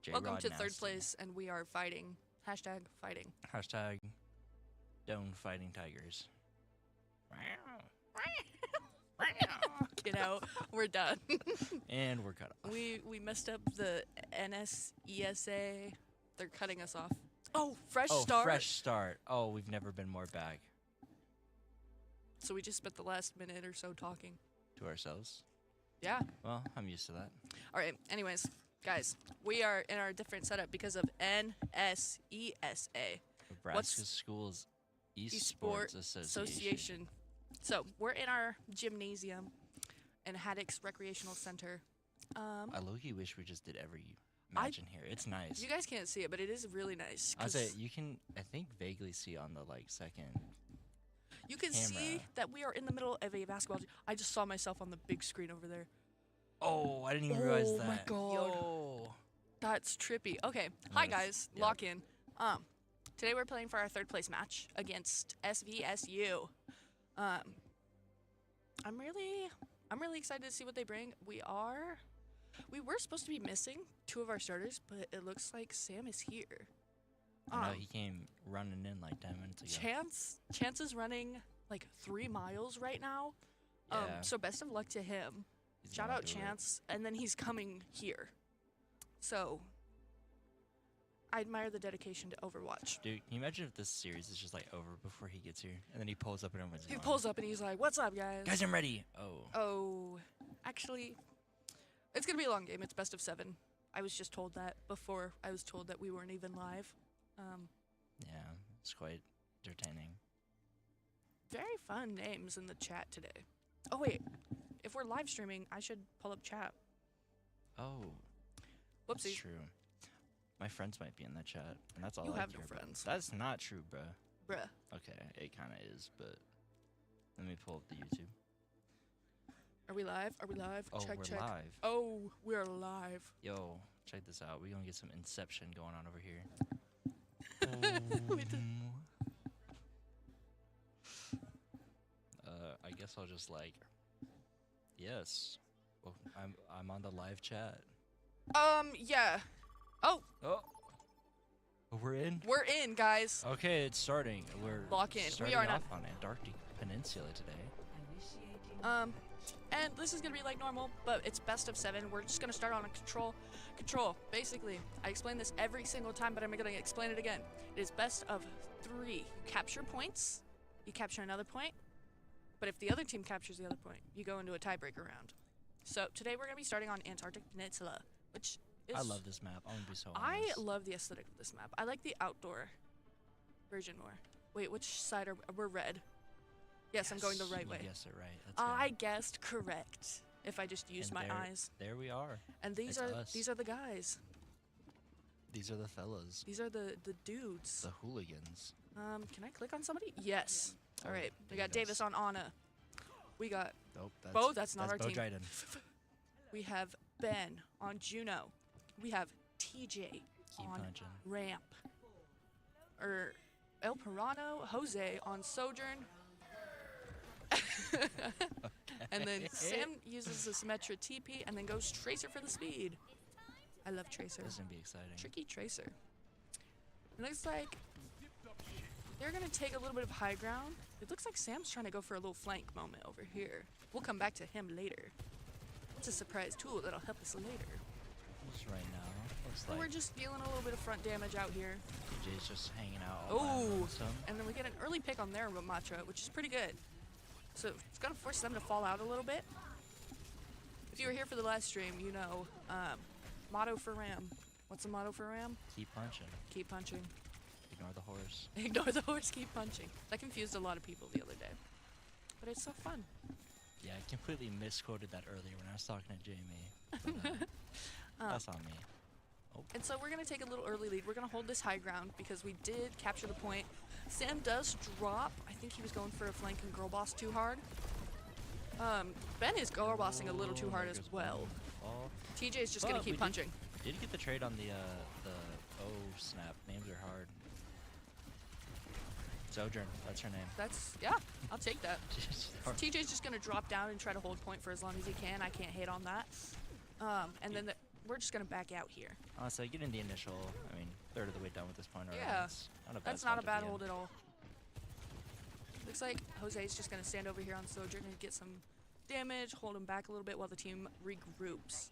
Welcome to third place, and we are fighting. Hashtag fighting. Hashtag Doane fighting tigers. Get out. We're done. And we're cut off. We messed up the NECC. They're cutting us off. Oh, fresh start. Fresh start. Oh, we've never been more back. So we just spent the last minute or so talking. To ourselves? Yeah. Well, I'm used to that. All right. Anyways, guys, we are in our different setup because of NECC. Nebraska Schools Esports Association. So we're in our gymnasium in Haddock's Recreational Center. I low-key wish we just did every match in here. It's nice. You guys can't see it, but it is really nice. I'll say you can, I think, vaguely see on the second. You can see that we are in the middle of a basketball. I just saw myself on the big screen over there. Oh, I didn't even realize that. Oh my god. Yo. That's trippy. Okay. Hi guys. Yep. Lock in. Today we're playing for our third place match against SVSU. I'm really excited to see what they bring. We were supposed to be missing 2 of our starters, but it looks like Sam is here. I know, he came running in 10 minutes ago. Chance is running 3 miles right now. Yeah. So best of luck to him. Shout out Chance, and then he's coming here. So I admire the dedication to Overwatch. Dude, can you imagine if this series is just over before he gets here, and then he pulls up and everyone's He pulls up and he's like, "What's up, guys? Guys, I'm ready." Oh, actually, it's gonna be a long game. It's best of 7. I was just told that before I was told that we weren't even live. Yeah, it's quite entertaining. Very fun names in the chat today. Oh wait, if we're live streaming, I should pull up chat. Oh, whoopsie. That's true. My friends might be in that chat, and that's all you I have care no about. friends. That's not true, bruh. Bruh. Okay, it kind of is, but let me pull up the YouTube. Are we live? Are we live? Oh, check, we're check. live. Oh, we're live. Yo, check this out. We're gonna get some Inception going on over here. I guess I'll just yes. Well, I'm on the live chat. Yeah. Oh. Oh, we're in. We're in, guys. Okay, it's starting. We're lock in. Starting we are off on Antarctic Peninsula today. And this is gonna be like normal, but it's best of 7. We're just gonna start on a control. Basically, I explain this every single time, but I'm gonna explain it again. It is best of 3. You capture points, you capture another point, but if the other team captures the other point, you go into a tiebreaker round. So today we're gonna be starting on Antarctic Peninsula, which is. I love this map. I'm gonna be so honest. I love the aesthetic of this map. I like the outdoor version more. Wait, which side are we're red? Yes, I'm going the right way. You guessed it right. I guessed correct. If I just used my eyes. There we are. And these are the guys. These are the fellas. These are the dudes. The hooligans. Can I click on somebody? Yes. All right. We got Davis on Anna. We got Nope, that's not our team. Dryden. We have Ben on Juno. We have TJ on Ramp. El Pirano, Jose on Sojourn. And then Sam uses the Symmetra TP and then goes Tracer for the speed. I love Tracer. This is gonna be exciting. Tricky Tracer. It looks like they're gonna take a little bit of high ground. It looks like Sam's trying to go for a little flank moment over here. We'll come back to him later. It's a surprise tool that'll help us later. Just right now, looks like we're just dealing a little bit of front damage out here. DJ's just hanging out. Oh, and then we get an early pick on their Ramatra, which is pretty good. So it's gonna force them to fall out a little bit. If you were here for the live stream, you know, motto for Ram. What's the motto for Ram? Keep punching. Keep punching. Ignore the horse. Ignore the horse, keep punching. That confused a lot of people the other day. But it's so fun. Yeah, I completely misquoted that earlier when I was talking to Jamie. But, that's on me. Oh. And so we're going to take a little early lead. We're going to hold this high ground because we did capture the point. Sam does drop. I think he was going for a flank and girl boss too hard. Ben is girl bossing a little too hard as well. TJ is just going to keep punching. Did you get the trade on the snap. Names are hard. Sojourn, that's her name. Yeah, I'll take that. TJ's just going to drop down and try to hold point for as long as he can. I can't hate on that. And then we're just gonna back out here. Honestly, getting the initial, I mean, third of the way done with this point already. Yeah, It's not a bad that's not a spot to bad be in. hold at all. Looks like Jose's just gonna stand over here on Sojourn and get some damage, hold him back a little bit while the team regroups.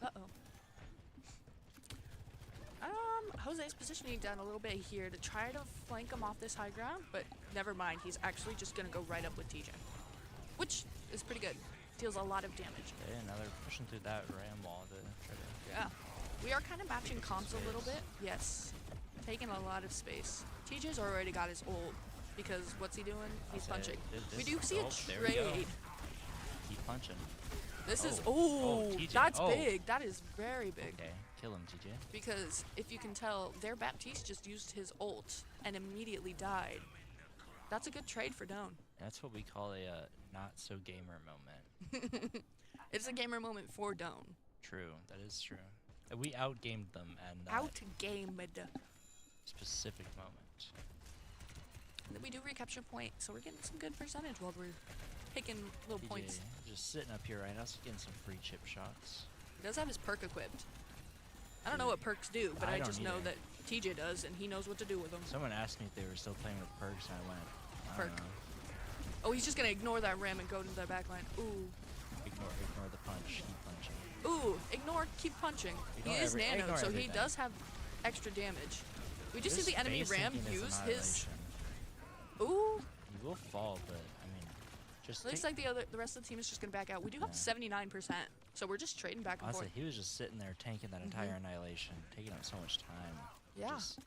Uh-oh. Jose's positioning down a little bit here to try to flank him off this high ground, but never mind. He's actually just gonna go right up with TJ, which is pretty good. Deals a lot of damage. Okay, now they're pushing through that ram wall to try to... Yeah. We are kind of matching comps a little bit. Yes. Taking a lot of space. TJ's already got his ult because what's he doing? He's punching. We do see a trade. Keep punching. This is, TJ. that's big. That is very big. Okay, kill him, TJ. Because if you can tell, their Baptiste just used his ult and immediately died. That's a good trade for Doane. That's what we call a not-so-gamer moment. It's a gamer moment for Doane. True, that is true. We outgamed them and Outgamed. specific moment. And then we do recapture point, so we're getting some good percentage while we're picking little TJ points. just sitting up here right now, so getting some free chip shots. He does have his perk equipped. I don't know what perks do, but I don't just know either. that TJ does, and he knows what to do with them. Someone asked me if they were still playing with perks, and I went, I don't Perk. know. Oh, he's just gonna ignore that ram and go to the back line. Ooh. Ignore the punch. Keep punching. Ooh, ignore, keep punching. Ignore He is ignore nano, so he everything. does have extra damage. We just see This the enemy base ram thinking is use his... annihilation. Ooh. You will fall, but I mean, just Looks like the rest of the team is just gonna back out. We do have 79%, so we're just trading back and honestly, forth. he was just sitting there tanking that entire annihilation, taking up so much time. Yeah. Just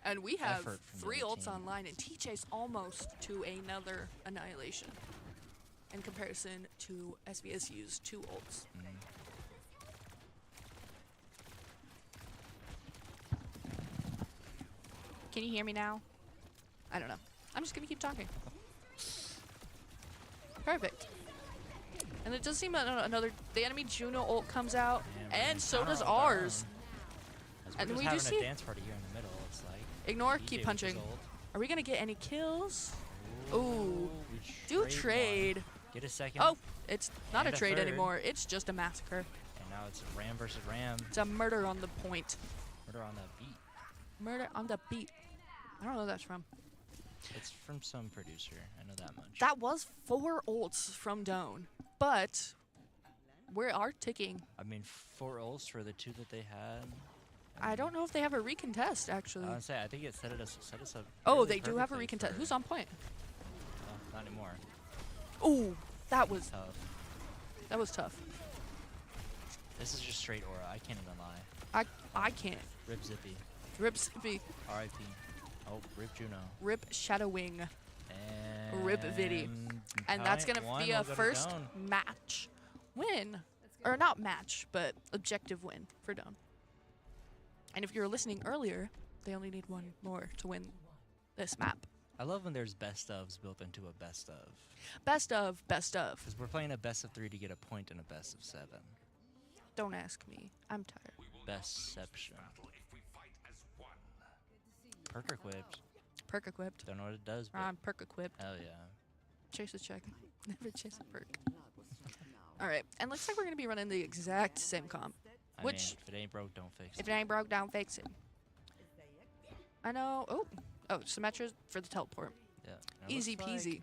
And we have effort from the 3 other ults team. online, and TJ's almost to another annihilation in comparison to SVSU's 2 ults. Can you hear me now? I don't know. I'm just gonna keep talking. Perfect. And it does seem another, the enemy Juno ult comes out, Yeah, and so does down. ours. As And we're we just do having see- a dance party here in the middle. It's like Ignore, TJ keep with his punching. ult. Are we gonna get any kills? Ooh, Ooh. we Do one. trade. Get a second. Oh, it's not And a a trade third. anymore. It's just a massacre. And now it's Ram versus Ram. It's a murder on the point. Murder on that beat. Murder on the beat. I don't know who that's from. It's from some producer. I know that much. That was 4 ults from Doane, but we are ticking. I mean, 4 ults for the 2 that they had. I don't know if they have a recontest, actually. I would say I think it set us up. Oh, really they do have a perfectly recontest. for- Who's on point? Not anymore. Ooh, that was Tough. tough. This is just straight aura. I can't even lie. I can't. Rip Zippy. Rip Zippy. R.I.P. Oh, Rip Juno. Rip Shadowwing. And Rip Viddy. And that's gonna point one be will a go to first Doane. match win, or not match, but objective win for Doane. And if you were listening earlier, they only need 1 more to win this map. I love when there's best ofs built into a best of. Best of, best of. Because we're playing a best of 3 to get a point in a best of 7. Don't ask me. I'm tired. Bestception. Perk equipped. Perk equipped. Don't know what it does, but I'm perk equipped. hell yeah. Chase a check. Never chase a perk. Alright, and looks like we're going to be running the exact same comp. I Which, mean, if it ain't broke, don't fix if it. it ain't broke down, fix it. I know. Oh, Symmetra for the teleport. Yeah. And it Easy looks like- peasy.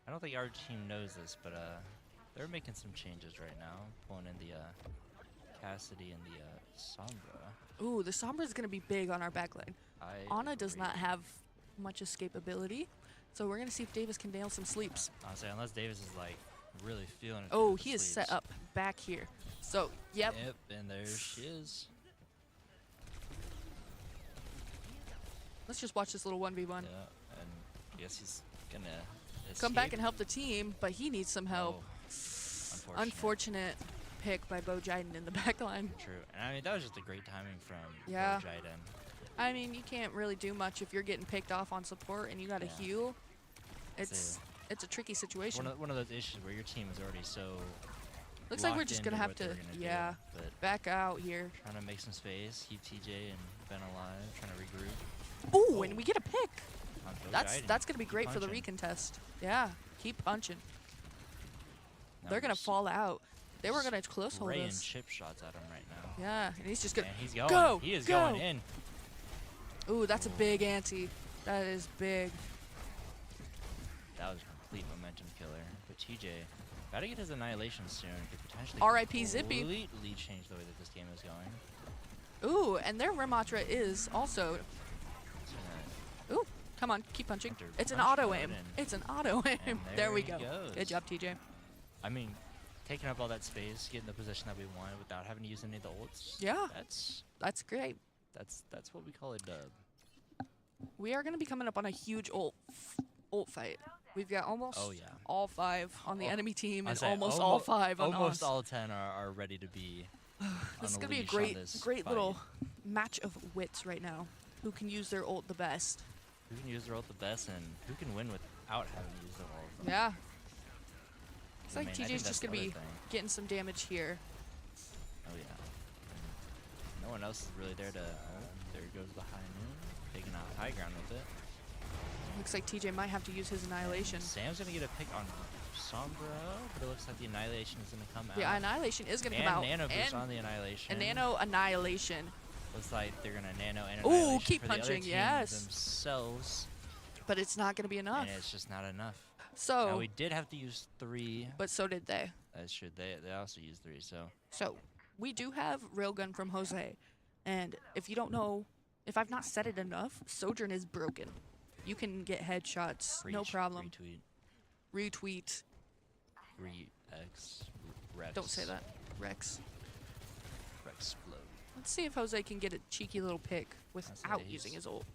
I don't think our team knows this, but they're making some changes right now. Pulling in the Cassidy and the Sombra. Ooh, the Sombra is going to be big on our backline. Ana does agree. not have much escapability, so we're going to see if Davis can nail some sleeps. Honestly, unless Davis is like really feeling it. Oh, with the he is set sleeves. up back here. So, yep. Yep, and there she is. Let's just watch this little 1v1. Yeah, and I guess he's gonna Come back escape. and help the team, but he needs some help. Oh, Unfortunate pick by Bo Jiden in the back line. True, and I mean that was just a great timing from Yeah. Jiden. I mean, you can't really do much if you're getting picked off on support and you got to Yeah. heal. It's It's a tricky situation. One of those issues where your team is already so. Looks like we're locked just into gonna have what to, they're gonna do, yeah, but back out here. trying to make some space, keep TJ and Ben alive, trying to regroup. Ooh, and we get a pick. On That's gonna be Keep great for the punching. recontest. Yeah, keep punching. Now They're we're gonna just fall out. They were gonna close hold spraying us. chip shots at him right now. Yeah, and he's just gonna And he's going. go. He is go. going in. Ooh, that's a big ante. That is big. That was a complete momentum killer. But TJ, gotta get his annihilation soon. Could potentially R.I.P. Zippy. completely change the way that this game is going. Ooh, and their Ramatra is also. It's gonna Ooh, come on, keep punching. Enter It's an punch auto mode aim. and- It's an auto aim. and There we he go. goes. Good job, TJ. I mean, taking up all that space, getting the position that we want without having to use any of the ults. Yeah. That's great. that's what we call a dub. We are gonna be coming up on a huge ult fight. We've got almost Oh, yeah. all 5 on the enemy team I'd and say almost all 5 on almost us. all 10 are ready to be. This is on gonna be a leash on great, this great fight. little match of wits right now. Who can use their ult the best? Who can use their ult the best and who can win without having to use their ult? Yeah. Looks I like mean, I think TJ's that's just the gonna other be thing. getting some damage here. Oh yeah. No one else is really there to. Oh, there goes the high noon, taking out high ground with it. Looks like TJ might have to use his annihilation. Sam's gonna get a pick on Sombra, but it looks like the annihilation is gonna come out. The annihilation is gonna and come out. nano boost and on the annihilation. a nano annihilation. Looks like they're gonna nano and Ooh, annihilation keep for the other punching, team yes. themselves, But it's not gonna be enough. and it's just not enough. So, Now we did have to use 3. but so did they. That's true. They also used 3. So, we do have Railgun from Jose. And if you don't know, if I've not said it enough, Sojourn is broken. You can get headshots, no problem. Retweet. Rex. Don't say that. Rex. Rexplode. Let's see if Jose can get a cheeky little pick without he's- using his ult.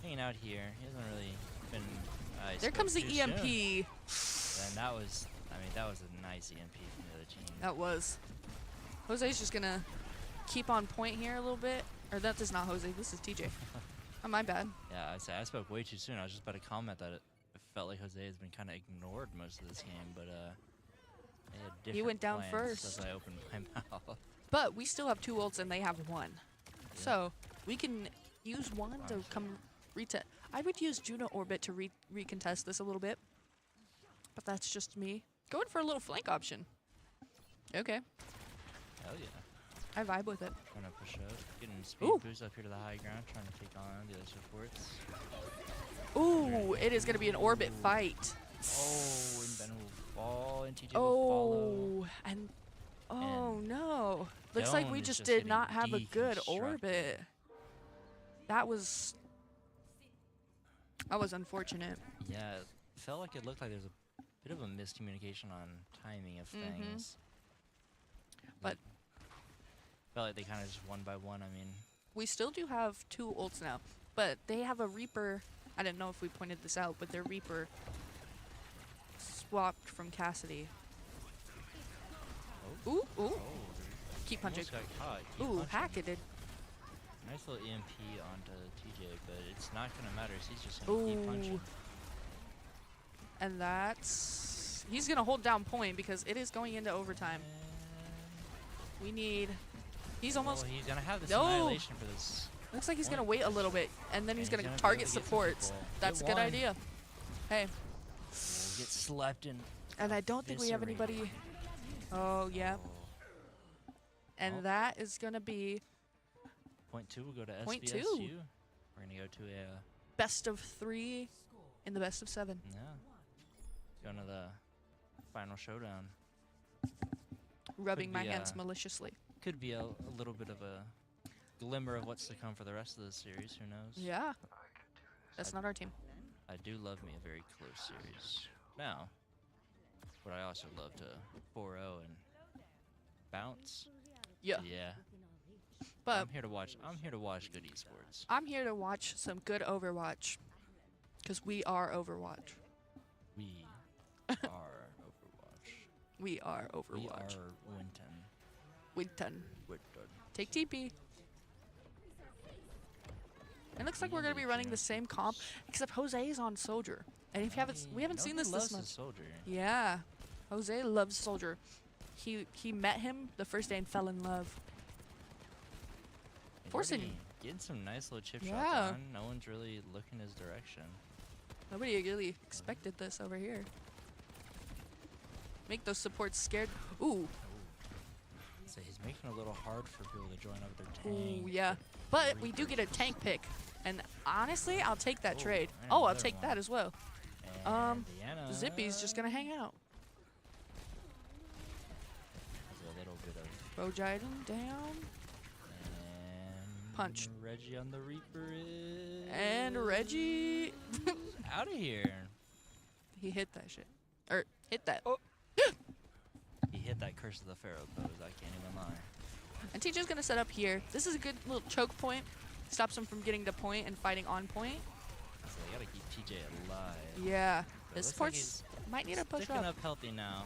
Hanging out here. He hasn't really been. He There spoke comes the too EMP. soon. And that was, I mean, that was a nice EMP from the other team. That was. Jose's just gonna keep on point here a little bit. Or that is not Jose, this is TJ. Oh, my bad. Yeah, I spoke way too soon. I was just about to comment that it felt like Jose has been kind of ignored most of this game, but they had different went down plans first. as I opened my mouth. But we still have 2 ults and they have 1. Yeah. So we can use 1 to come retest. I would use Juno Orbit to recontest this a little bit. But that's just me. Going for a little flank option. Okay. Hell yeah. I vibe with it. Trying to push up, getting speed Ooh. boost up here to the high ground, trying to take on the other supports. Ooh, it is going to be an Orbit fight. Oh, and Ben will fall, and TJ will follow. Oh, and oh no. Looks Doane like we is just just did getting not have a good deconstructed. Orbit. That was unfortunate. Yeah, it felt like it looked like there's a bit of a miscommunication on timing of things. But Felt like they kind of just one by one. I mean, we still do have 2 ults now, but they have a Reaper. I didn't know if we pointed this out, but their Reaper swapped from Cassidy. Ooh, ooh. Keep punching. almost got caught. Keep Ooh, punching. hacketed. Nice little EMP onto TJ, but it's not gonna matter. He's just gonna keep punching. Ooh. And that's... He's going to hold down point because it is going into overtime. We need... He's almost... Well, he's gonna have this No. annihilation for this. Looks like he's going to wait a little bit, and then he's going to gonna be target able to get some supports. people. That's a Get good one. idea. Hey, We'll get slept in. and I don't think we have anybody... Oh, yeah. And Oh. that is going to be Point 2 will go to Point SVSU. 2. We're gonna go to a best of 3 in the best of 7. yeah. Going to the final showdown. Rubbing Could my be, hands maliciously. Could be a little bit of a glimmer of what's to come for the rest of the series. Who knows? Yeah. That's not our team. I do love me a very close series. Now, but I also love to 4-0 and bounce. Yeah. Yeah. But I'm here to watch. I'm here to watch good esports. I'm here to watch some good Overwatch. Because we are Overwatch. We are Overwatch. We are We Overwatch. are Winton. Winton. Winton. Take TP. It looks like we're going to be running the same comp, except Jose is on Soldier. And if you haven't, we haven't seen this much. Soldier. Yeah. Jose loves Soldier. He met him the first day and fell in love. He's Forcing- already getting some nice little chip Yeah. shots on. No one's really looking his direction. Nobody really expected this over here. Make those supports scared. Ooh. So he's making it a little hard for people to join up with their Ooh, tank. yeah. But we do get a tank pick. And honestly, I'll take that trade. and Oh, I'll another take one. that as well. And Diana Zippy's just going to hang out. has a little bit of Bow Jiden down. and Punch. Reggie on the Reaper is And Reggie. out of here. He hit that shit. Or hit that. Oh. He hit that Curse of the Pharaoh pose, I can't even lie. And TJ's going to set up here. This is a good little choke point. Stops him from getting to point and fighting on point. So they gotta keep TJ alive. Yeah. But This it looks like supports might need a push sticking up. up healthy now.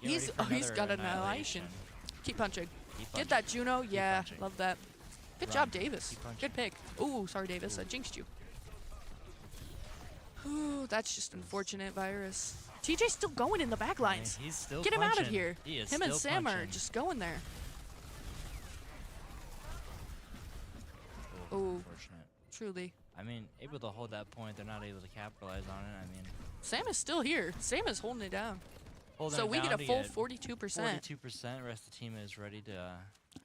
He's got annihilation. Keep punching. Keep Get that Juno. Yeah, punching. love that. Good Run. job, Davis. Keep punching. Good pick. Ooh, sorry, Davis. I jinxed you. Ooh, that's just unfortunate, Virus. TJ's still going in the back lines. He's still Get him out of punching. here. He is Him and still Sam are punching. just going there. Oh, Ooh. unfortunate. Truly. I mean, able to hold that point, they're not able to capitalize on it. I mean, Sam is still here. Sam is holding it down. holding So it we get down a to full get 42%. 42%. Rest of the team is ready to.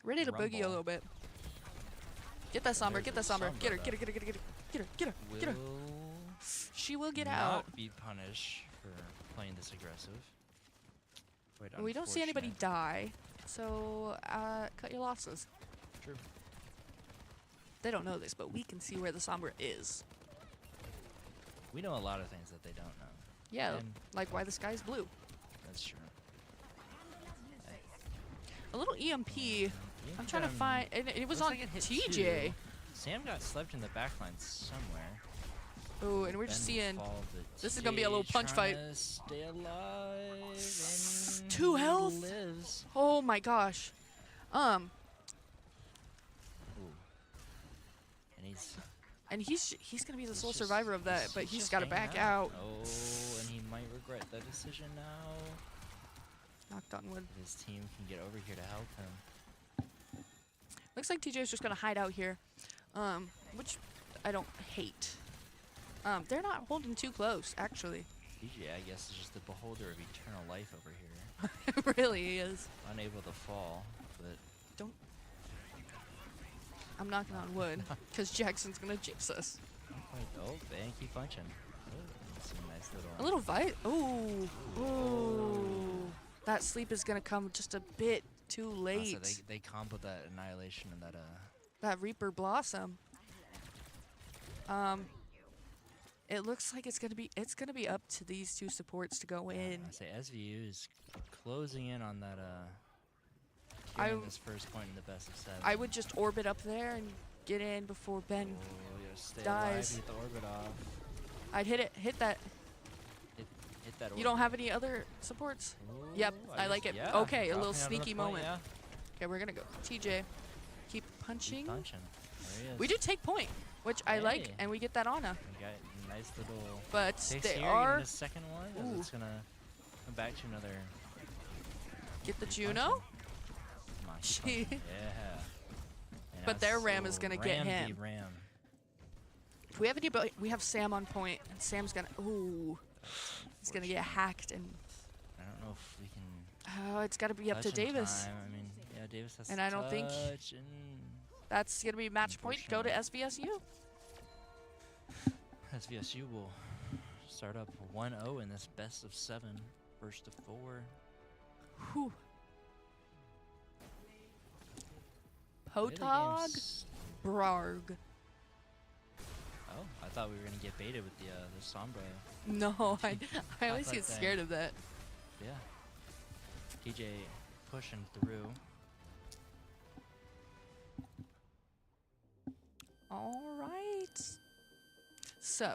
Ready to boogie a rumble. little bit. Get that Sombra. There's Get the that Sombra. Sombra, Get her. though. Get her. Get her. Get her. Get her. Get her. Get her. Get her. Will She will get not out. be punished for playing this aggressive. Quite We don't see anybody unfortunate. die, so cut your losses. True. They don't know this, but we can see where the Sombra is. We know a lot of things that they don't know. Yeah, And like why the sky's blue. that's true. A little EMP. I'm trying to find, and it was Looks on like it hit TJ. two. Sam got slept in the back line somewhere. Oh, and we're just Then seeing fall to this is gonna be a little TJ punch fight. trying to stay alive. And 2 he health? Lives. Oh my gosh. Ooh. And he's gonna be the he's sole just- survivor of that, but he's just got to hanging back out. Oh, and he might regret that decision now. Knocked on wood. His team can get over here to help him. Looks like TJ's just gonna hide out here, which I don't hate. They're not holding too close, actually. DJ, I guess, is just the beholder of eternal life over here. It really is. Unable to fall, but Don't. I'm knocking on wood, because Jackson's gonna jinx us. oh, and keep punching. Oh, that's a nice little. A little fight. Ooh. Ooh. That sleep is gonna come just a bit too late. Also, they combo that annihilation and that That Reaper Blossom. It looks like it's gonna be up to these two supports to go in. I say SVU is closing in on that I getting this first point in the best of 7. I would just orbit up there and get in before Ben Oh, you gotta stay dies. alive, get the orbit off. I'd hit that. Hit that orbit. You don't have any other supports? Ooh, Yep, I like just- it. yeah, Okay, a little dropping out on the sneaky point, moment. Yeah. Okay, we're gonna go. TJ, keep punching. Keep punching. There he is. We do take point, which I like, Hey. and we get that Ana. We got a nice little But takes they here, are getting the second one, as Ooh. it's gonna come back to another. get the keep Juno. punching. Come on, keep She- punching. Yeah. And But their that's- Ram is oh, gonna get Ram him. v. Ram. If we have any, we have Sam on point, and Sam's gonna. Ooh, he's gonna get hacked, and I don't know if we can. oh, it's gotta be up to touch in Davis. time. I mean, yeah, Davis has And to I don't think- touch and That's gonna be match point. Go to SVSU. SVSU will start up 1-0 in this best of 7, first of 4. Whew. Play the Potog games. Brarg. Oh, I thought we were gonna get baited with the Sombra. No, I always thought get that- scared of that. Yeah. TJ pushing through. All right. So,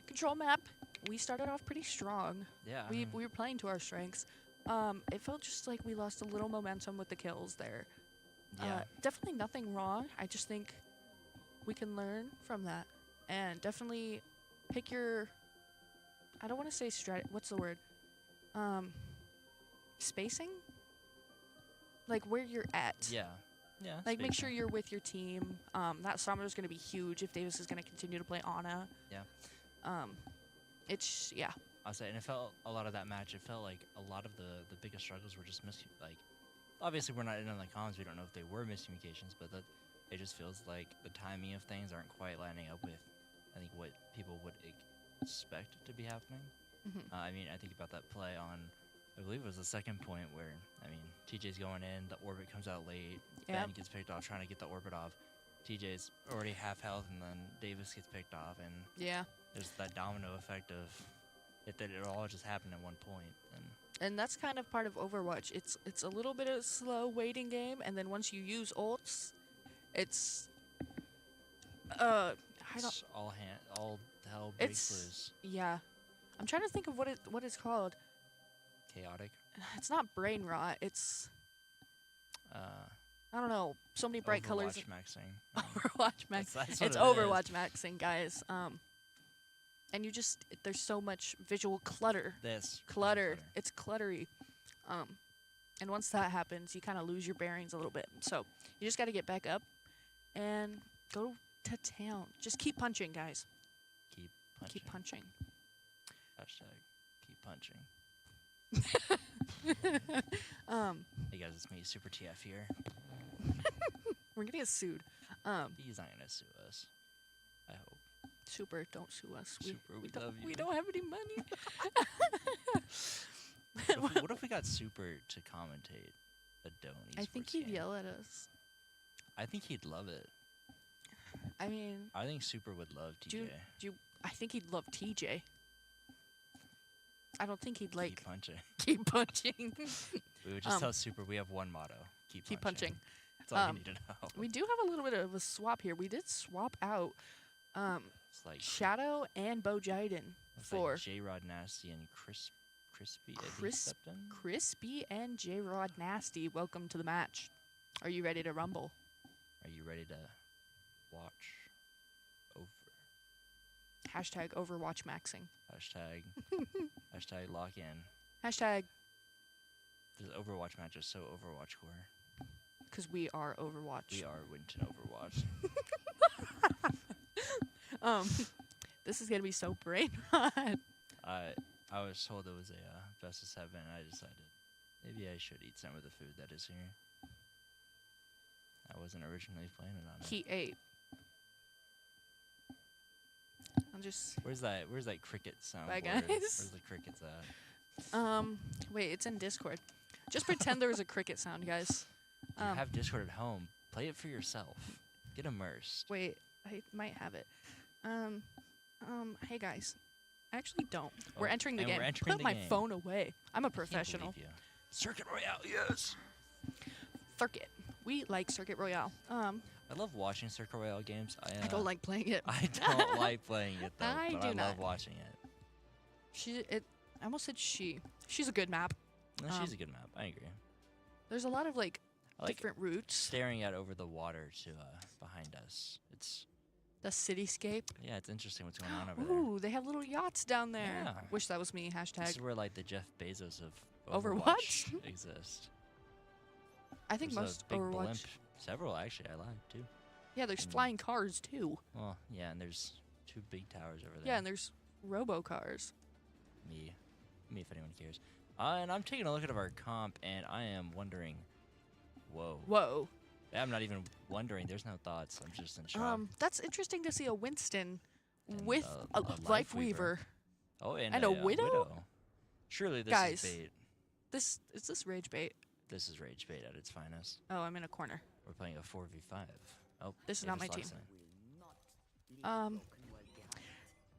control map. We started off pretty strong. Yeah. I We mean, were playing to our strengths. It felt just like we lost a little momentum with the kills there. yeah. Definitely nothing wrong. I just think we can learn from that, and definitely pick your. I don't want to say what's the word? Spacing. Like where you're at. Yeah. Yeah. Like, make speak sure to- you're with your team. That Sombra is going to be huge if Davis is going to continue to play Ana. Yeah. Yeah. I'll say, and it felt a lot of that match. It felt like a lot of the biggest struggles were just obviously we're not in on the comms. We don't know if they were miscommunications, but that it just feels like the timing of things aren't quite lining up with, I think, what people would expect to be happening. I mean, I think about that play on, I believe it was the second point where, I mean, TJ's going in, the orbit comes out late, Yep. Ben gets picked off trying to get the orbit off. TJ's already half health, and then Davis gets picked off, and Yeah. there's that domino effect of that it all just happened at one point. And that's kind of part of Overwatch. It's a little bit of a slow waiting game, and then once you use ults, it's I don't. It's all hell breaks loose. Yeah. I'm trying to think of what it's called. Chaotic. It's not brain rot. It's I don't know. So many bright colors. Overwatch maxing. Overwatch max. That's what It's it Overwatch maxing, guys. And you just there's so much visual clutter. Clutter. It's cluttery. And once that happens, you kind of lose your bearings a little bit. So you just got to get back up and go to town. Just keep punching, guys. Keep punching. Keep punching. Hashtag keep punching. Hey guys, it's me, Super TF here. We're gonna get sued. He's not gonna sue us. I hope. Super, don't sue us. Super, we love you. We don't have any money. What if we got Super to commentate the Doane Esports I think he'd game? yell at us. I think he'd love it. I mean, I think Super would love TJ. I think he'd love TJ. I don't think he'd like Keep punching. keep punching. We would just tell Super we have one motto. Keep punching. That's all you need to know. We do have a little bit of a swap here. We did swap out It's like Shadow and Bo Jiden for like J-Rod Nasty and Crispy. I think Crisp- stepped in. Crispy and J-Rod Nasty. Welcome to the match. Are you ready to rumble? Are you ready to watch over? Hashtag Overwatch maxing. Hashtag lock in. Hashtag This Overwatch match is so Overwatch core. because we are Overwatch. We are Winton Overwatch. This is gonna be so brain rot. I was told it was a best of 7, and I decided maybe I should eat some of the food that is here. I wasn't originally planning on it. He ate. I'm just. Where's that cricket sound? Bye, board? guys. Where's the crickets at? Wait, it's in Discord. Just pretend there was a cricket sound, guys. You have Discord at home. Play it for yourself. Get immersed. Wait, I might have it. Hey guys. I actually don't. Oh, We're entering the and game. we're entering Put the my game. phone away. I'm a I can't professional. believe you. Circuit Royale, yes. Circuit. We like Circuit Royale. I love watching Circuit Royale games. I don't like playing it. I don't like playing it though. I but do I not. love watching it. I almost said she. She's a good map. No, she's a good map. I agree. There's a lot of like I like different routes. staring out over the water to behind us. It's The cityscape. yeah, it's interesting what's going on over there. Ooh, they have little yachts down there. Yeah. Wish that was me. This Hashtag. is where like the Jeff Bezos of Overwatch? Overwatch exist. I think There's most a big Overwatch. blimp. Several actually. I lied too. Yeah, there's and- flying cars too. Well, yeah, and there's 2 big towers over there. Yeah, and there's robo cars. me if anyone cares. And I'm taking a look at our comp, and I am wondering. Whoa. Whoa. I'm not even wondering. There's no thoughts. I'm just in shock. That's interesting to see a Winston And, with a Life Weaver. Oh, and a widow? Surely this Guys. is bait. Is this rage bait? This is rage bait at its finest. Oh, I'm in a corner. We're playing a 4v5. Oh, This is they not just my lost team.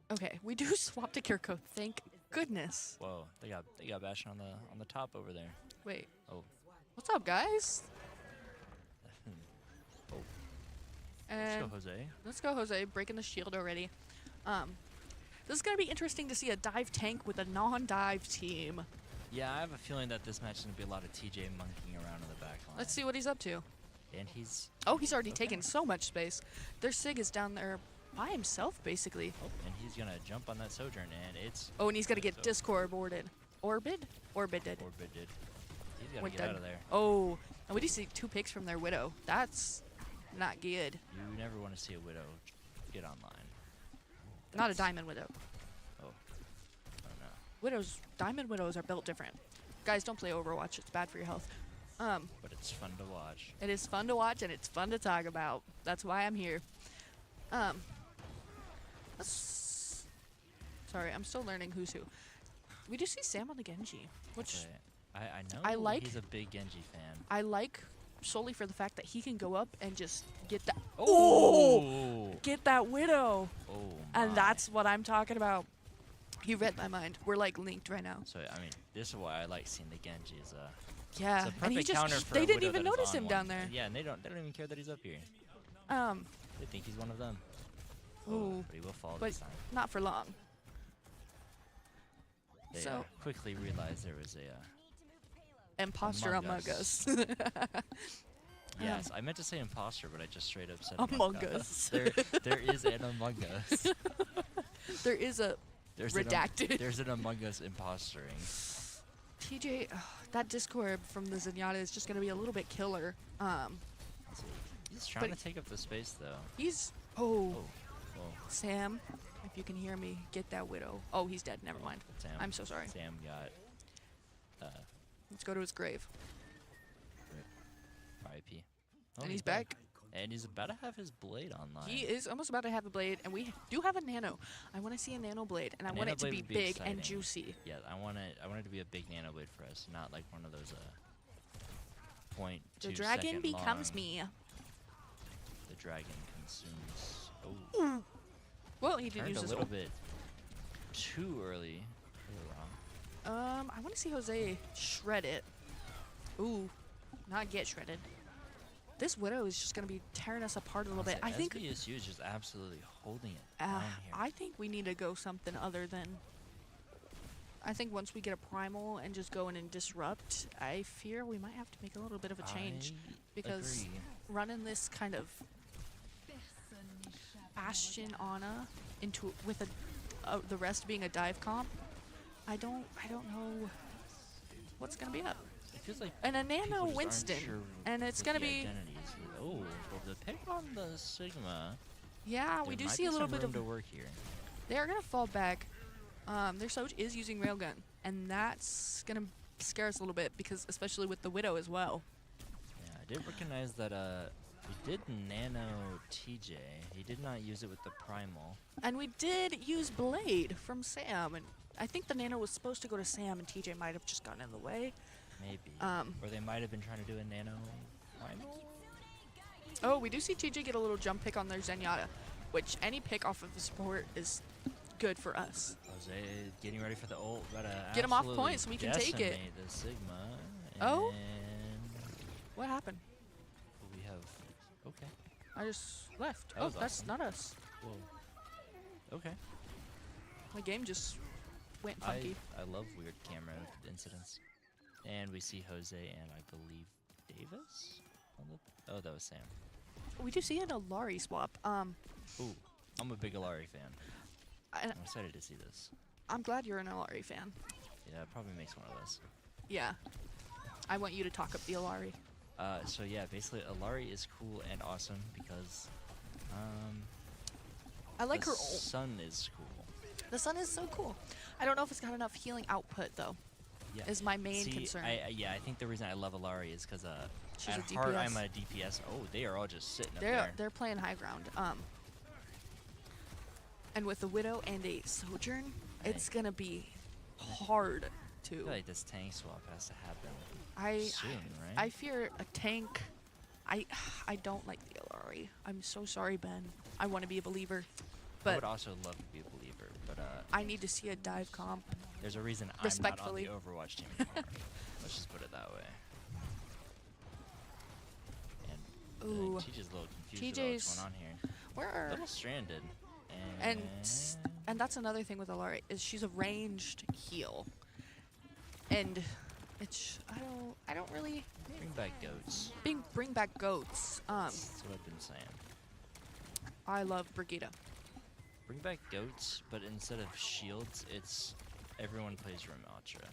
it. Okay, we do swap to Kirko. Thank goodness. Whoa, they got Bastion on the top over there. Wait. Oh. What's up, guys? Oh. And Let's go, Jose. let's go, Jose. Breaking the shield already. This is gonna be interesting to see a dive tank with a non-dive team. Yeah, I have a feeling that this match is gonna be a lot of TJ monkeying around in the back line. Let's see what he's up to. And he's Oh, he's already Okay. taken so much space. Their Sig is down there by himself, basically. and he's gonna jump on that Sojourn, and it's Oh, and he's gonna get So- Discord boarded. Orbited? Orbited. orbited. He's gotta Went get out dead. of there. Oh, And we do see 2 picks from their Widow. That's not good. You never want to see a Widow get online. Not a Diamond Widow. Oh. Oh no. Diamond Widows are built different. Guys, don't play Overwatch. It's bad for your health. But it's fun to watch. It is fun to watch and it's fun to talk about. That's why I'm here. Sorry, I'm still learning who's who. We do see Sam on the Genji, which I know I like. He's a big Genji fan. I like solely for the fact that he can go up and just get that. Oh! Get that Widow. Oh And my. that's what I'm talking about. He read my mind. We're like linked right now. So I mean, this is why I like seeing the Genji. Is Yeah, it's a and he perfect counter just for they a didn't Widow even that is notice on him one. down there. Yeah, and they don't even care that he's up here. They think he's one of them. Ooh, But he will fall but this time. not for long. They So quickly realized there was a imposter Among among Us. us. Yes, I meant to say imposter, but I just straight up said Among Us. there is an Among Us. There is a redacted. There's an Among Us impostering. TJ, that Discord from the Zenyatta is just gonna be a little bit killer. He's trying But to take up the space though. He's Oh. Sam, if you can hear me, get that Widow. Oh, he's dead. Never mind. Sam. I'm so sorry. Sam got Let's go to his grave. RIP. Oh, And he's back. And he's about to have his blade online. He is almost about to have a blade, and we do have a nano. I want to see a nano blade, and I want it to Nano be blade would be big exciting. and juicy. Yeah, I want it to be a big nano blade for us, not like one of those point. The dragon becomes me. The dragon consumes. Oh, Well, he did turned use a his little ult. bit too early. I want to see Jose shred it. Ooh, not get shredded. This Widow is just going to be tearing us apart a little bit. I think SVSU is just absolutely holding it down here. I think we need to go something other than. I think once we get a primal and just go in and disrupt, I fear we might have to make a little bit of a change because agree. running this kind of Bastion Ana into with the rest being a dive comp, I don't know what's gonna be up. It feels like And a people Nano just Winston, aren't sure and it's what gonna the be identity is. Oh, well, the pick on the Sigma. yeah. We there do might see be a little some bit room of. to work here. They are gonna fall back. Their Soj is using railgun, and that's gonna scare us a little bit because especially with the Widow as well. Yeah, I did recognize that we did nano TJ. He did not use it with the primal. And we did use Blade from Sam, and I think the Nano was supposed to go to Sam, and TJ might have just gotten in the way. Maybe. Um, Or they might have been trying to do a nano primal. Oh, we do see TJ get a little jump pick on their Zenyatta, which any pick off of the support is good for us. Jose getting ready for the ult. Get him off point so we can take it. decimate the Sigma. Oh? And What happened? we have. Okay. I just left. That Oh, was that's awesome. not us. Whoa. Okay. My game just went funky. I love weird camera incidents. And we see Jose and I believe Davis? Oh, that was Sam. We do see an Alari swap. Ooh, I'm a big Alari fan. And I'm excited to see this. I'm glad you're an Alari fan. Yeah, it probably makes one of us. Yeah. I want you to talk up the Alari. So yeah, basically Alari is cool and awesome because I like the her ult. sun is cool. The sun is so cool. I don't know if it's got enough healing output though. Yeah. Is my main See, concern. I think the reason I love Alari is because She's at a heart DPS. I'm a DPS. Oh, they are all just sitting up there. They're playing high ground. And with the Widow and a Sojourn, it's gonna be hard I to. feel like this tank swap has to happen I soon, right? I fear a tank. I don't like the Alari. I'm so sorry, Ben. I want to be a believer, I but would also love to be a believer, but I need to see a dive comp. there's a reason I'm not on Respectfully. the Overwatch team anymore. Let's just put it that way. And Ooh, TJ's a little confused about what's TJ's going on here. A where? little stranded. And that's another thing with Alari is she's a ranged heal, and it's I don't really Bring back goats. bring back goats. That's what I've been saying. I love Brigitte. Bring back goats, but instead of shields, it's everyone plays Ramatra.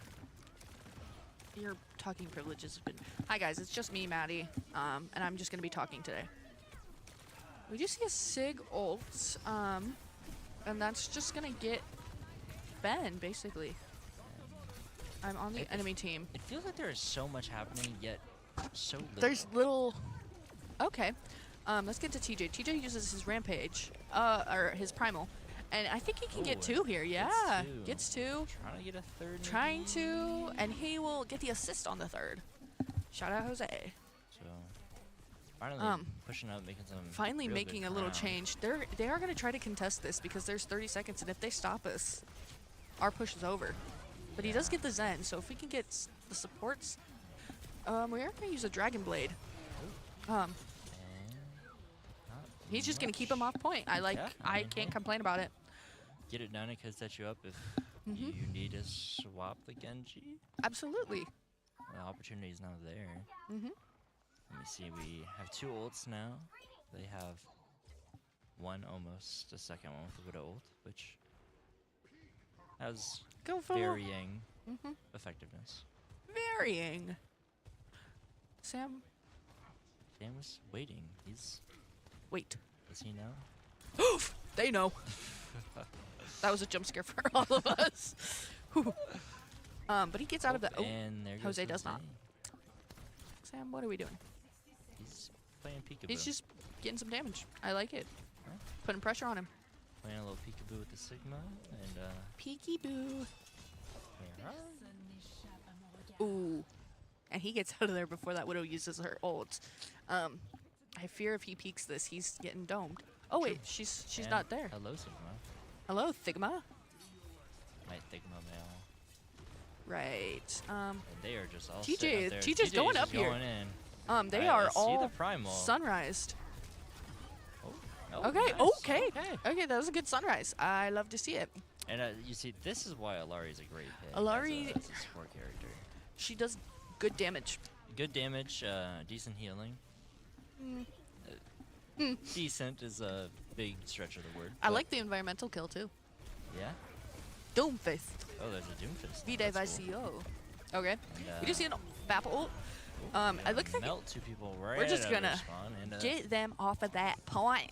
your talking privileges have been. Hi guys, it's just me, Maddie, and I'm just gonna be talking today. We do see a Sig ult, and that's just gonna get Ben basically. I'm on the enemy team. It feels like there is so much happening, yet so little. There's little. Okay, let's get to TJ. TJ uses his rampage, or his primal, and I think he can get 2 here. Yeah, gets two. Trying to get a third. Trying maybe? to, and he will get the assist on the 3rd. Shout out Jose. So finally pushing up, making some. Finally real making good a little ground. change. They are going to try to contest this because there's 30 seconds, and if they stop us, our push is over. But he does get the Zen, so if we can get the supports, we are going to use a Dragon Blade. And He's just going to keep much. him off point. I mean, can't hey. complain about it. Get it done. It could set you up if you need to swap the Genji. Absolutely. The opportunity is now there. Mm-hmm. Let me see. We have 2 ults now. They have one almost, a second one with the Widow ult, which has Go for varying effectiveness. varying. Sam, Dan was waiting. He's. wait. Does he know? Oof! They know. That was a jump scare for all of us. Whew. But he gets out of the. Oh, and there goes Jose does not. Sam, what are we doing? He's playing peekaboo. He's just getting some damage. I like it. Huh? Putting pressure on him. Playing a little peekaboo with the Sigma, and Peeky boo. yeah. Ooh. And he gets out of there before that Widow uses her ult. I fear if he peeks this, he's getting domed. Oh wait, she's And not there. Hello, Sigma. Hello, Thigma. My Sigma male. Right. And they are just all TJ sitting up there. TJ's going just up here. going in. They I are see all the primal. sunrised. Oh, Okay, nice. okay. Okay, that was a good sunrise. I love to see it. And you see, this is why Alari is a great pick. Alari- as a support character. She does good damage. Good damage, decent healing. Decent is a big stretch of the word. I but like the environmental kill too. Yeah. Doomfist. Oh, there's a Doomfist. Vide That's cool. Vicio. Okay. We just see an Bappa ult. It looks like melt 2 people right we're just out of their gonna spawn and, get them off of that point.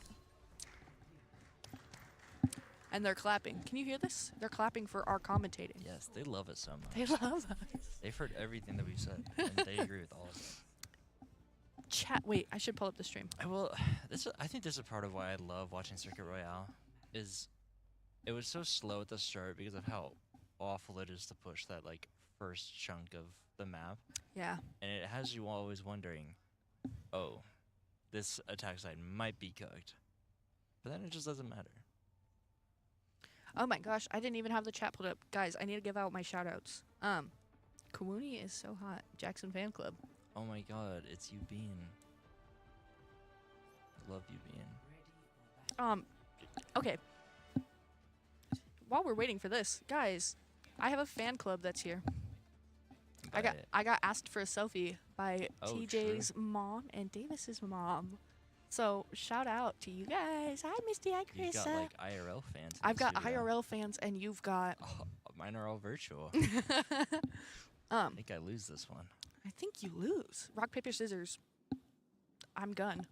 And they're clapping. Can you hear this? They're clapping for our commentating. yes, they love it so much. They love us. They've heard everything that we've said, and they agree with all of it. Chat. Wait, I should pull up the stream. Well, I think this is part of why I love watching Circuit Royale. Is it was so slow at the start because of how awful it is to push that like first chunk of the map, Yeah. and it has you always wondering, oh, this attack side might be cooked, but then it just doesn't matter. Oh my gosh, I didn't even have the chat pulled up. Guys, I need to give out my shout outs. Kawuni is so hot. Jackson Fan Club. Oh my God, it's you, Bean. Love you, Bean. Okay. While we're waiting for this, guys, I have a fan club that's here. I got asked for a selfie by Oh, TJ's mom and Davis's mom. So shout out to you guys. Hi, Misty. Hi, You've Carissa. got like IRL fans. in I've the got studio. IRL fans, and you've got. Oh, mine are all virtual. I think I lose this one. I think you lose. Rock, paper, scissors. I'm gun.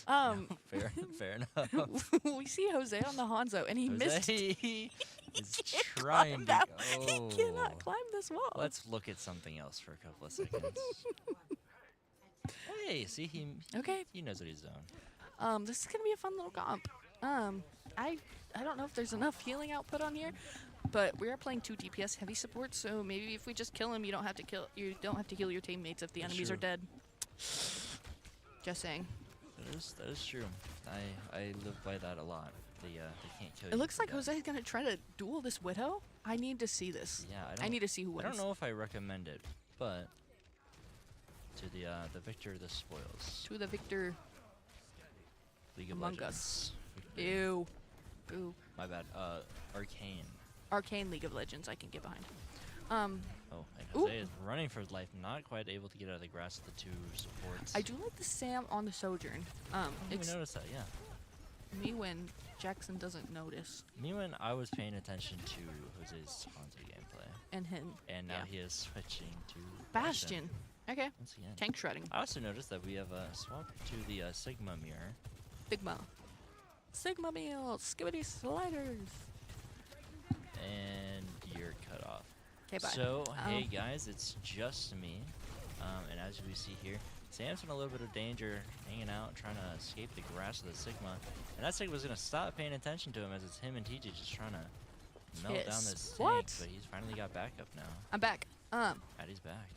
Fair enough. We see Jose on the Hanzo, and he missed. Jose is can't trying to climb that- go. He cannot climb this wall. Let's look at something else for a couple of seconds. Hey, see Okay. he knows what he's doing. This is gonna be a fun little comp. I don't know if there's enough healing output on here, but we are playing 2 DPS heavy support, so maybe if we just kill him, you don't have to heal your teammates if the That's enemies are true. dead. Just saying. That is true. I live by that a lot. They can't kill you. It looks if like you're dead. Jose's gonna try to duel this Widow. I need to see this. Yeah, I need to see who I wins. don't know if I recommend it, but to the victor the spoils. To the victor. League of Among Legends. Victor. Ew. Boo. My bad. Arcane. Arcane League of Legends I can get behind. Oh, and Ooh. Jose is running for his life, not quite able to get out of the grass with the 2 supports. I do like the Sam on the Sojourn. I didn't even notice that, yeah. me when Jackson doesn't notice. Me when I was paying attention to Jose's Hanzo gameplay. And him. And now Yeah. he is switching to Bastion. Okay. once again. Tank shredding. I also noticed that we have swapped to the Sigma mirror. Sigma. Sigma meal. Skibbity sliders. And you're cut off. Okay, bye. So, hey guys, it's just me. And as we see here, Sam's in a little bit of danger, hanging out, trying to escape the grasp of the Sigma. And that Sigma's going to stop paying attention to him as it's him and TJ just trying to melt down this tank. But he's finally got backup now. I'm back. And he's back.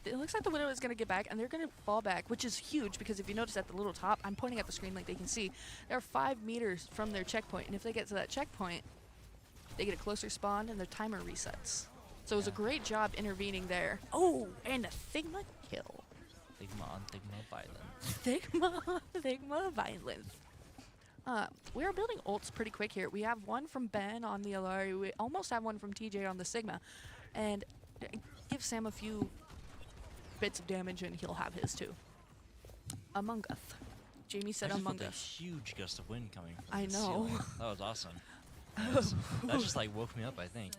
It looks like the Widow is going to get back, and they're going to fall back, which is huge because if you notice at the little top, I'm pointing at the screen like they can see, they're 5 meters from their checkpoint. And if they get to that checkpoint, they get a closer spawn and their timer resets. So it was a great job intervening there. Oh, and a Sigma kill. Sigma on Sigma violence. Sigma violence. We are building ults pretty quick here. We have one from Ben on the Alari. We almost have one from TJ on the Sigma. And give Sam a few bits of damage and he'll have his too. Among Us. Jamie said Among Us. Us. A huge gust of wind coming from I the know. ceiling. That was awesome. That just like woke me up, I think.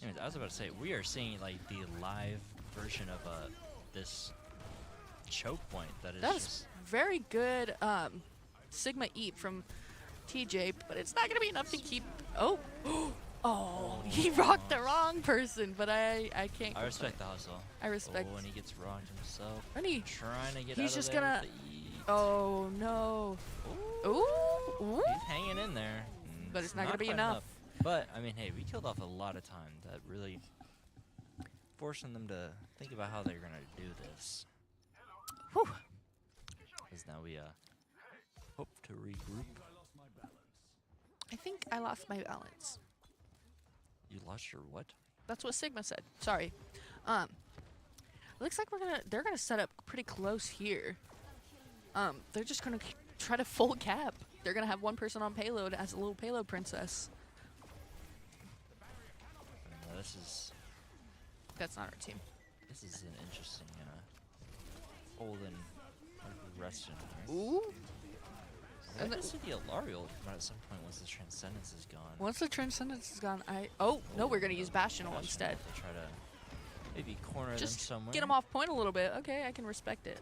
Anyways, I was about to say, we are seeing like the live version of this choke point that is just very good Sigma Eat from TJ, but it's not going to be enough to keep... Oh! Oh, he rocked the wrong person, but I can't... I respect the hustle. I respect... Oh, and he gets rocked himself. And he... Trying to get He's out just of there gonna... with the Eat. Oh, no. Ooh! Ooh. He's hanging in there. But it's not going to be quite enough. But, I mean, hey, we killed off a lot of time. That really forcing them to think about how they're going to do this. Whew. Because now we hope to regroup. I think I lost my balance. You lost your what? That's what Sigma said. Sorry. Looks like they're gonna set up pretty close here. They're just gonna try to full cap. They're gonna have one person on payload as a little payload princess. This is... That's not our team. This is an interesting hold and rest in here. Ooh. I'd like to see the Alarial at some point once the Transcendence is gone. Once the Transcendence is gone, oh no, we're gonna use Bastion instead. To try to maybe corner them somewhere. Get them off point a little bit. Okay, I can respect it.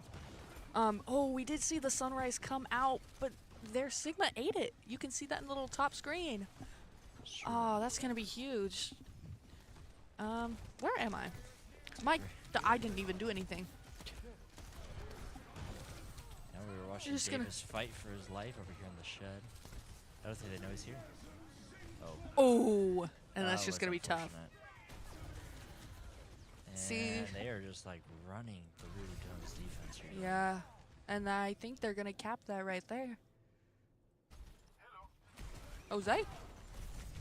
Oh, we did see the sunrise come out, but their Sigma ate it. You can see that in the little top screen. Sure. Oh, that's gonna be huge. Where am I? I didn't even do anything. Now we were watching Davis fight for his life over here in the shed. I don't think they know he's here. Oh. Oh, and that's just gonna be tough. And see, they are just like running through Doane's defense here. Yeah, and I think they're gonna cap that right there. Jose?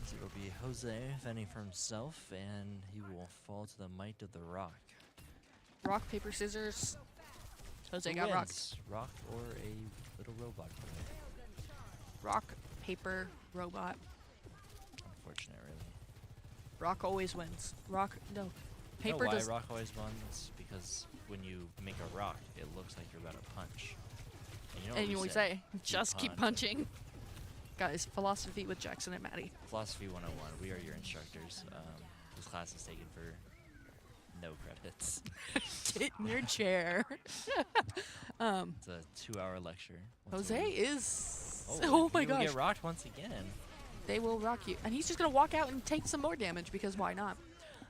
So it'll be Jose fending for himself, and he will fall to the might of the rock. Rock, paper, scissors. Jose Who got wins? rocked. Rock or a little robot boy? Rock, paper, robot. Unfortunate, really. Rock always wins. Rock, no. Paper you know why does. rock always wins? Because when you make a rock, it looks like you're about to punch. And you know what And we we say, just keep punching. Guys, philosophy with Jackson and Maddie. Philosophy 101. We are your instructors. This class is taken for no credits. Get in your chair. It's a 2-hour lecture. Jose is. Oh, Oh my he will gosh. get rocked once again. They will rock you. And he's just going to walk out and take some more damage because why not?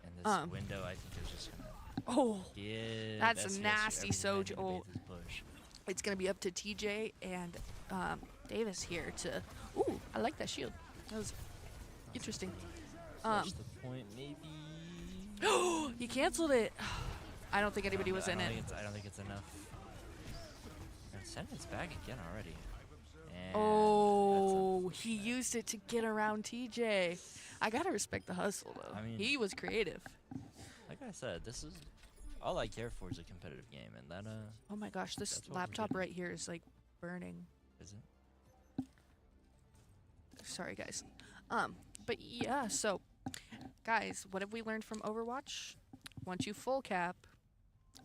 And this window, I think, is just going to Oh, give that's a SVSU nasty everything Soj to ult. bathe his bush. It's going to be up to TJ and Davis here to. Ooh, I like that shield. That was interesting. That's the point, maybe. He canceled it. I don't think anybody was in it. I don't think it's enough. Transcendence back again already. And Oh, he used it to get around TJ. I gotta respect the hustle though. I mean, he was creative. Like I said, this is all I care for is a competitive game, and that Oh my gosh, this that's what we're laptop getting. right here is like burning. is it. Sorry guys. But yeah, so guys, what have we learned from Overwatch? Once you full cap,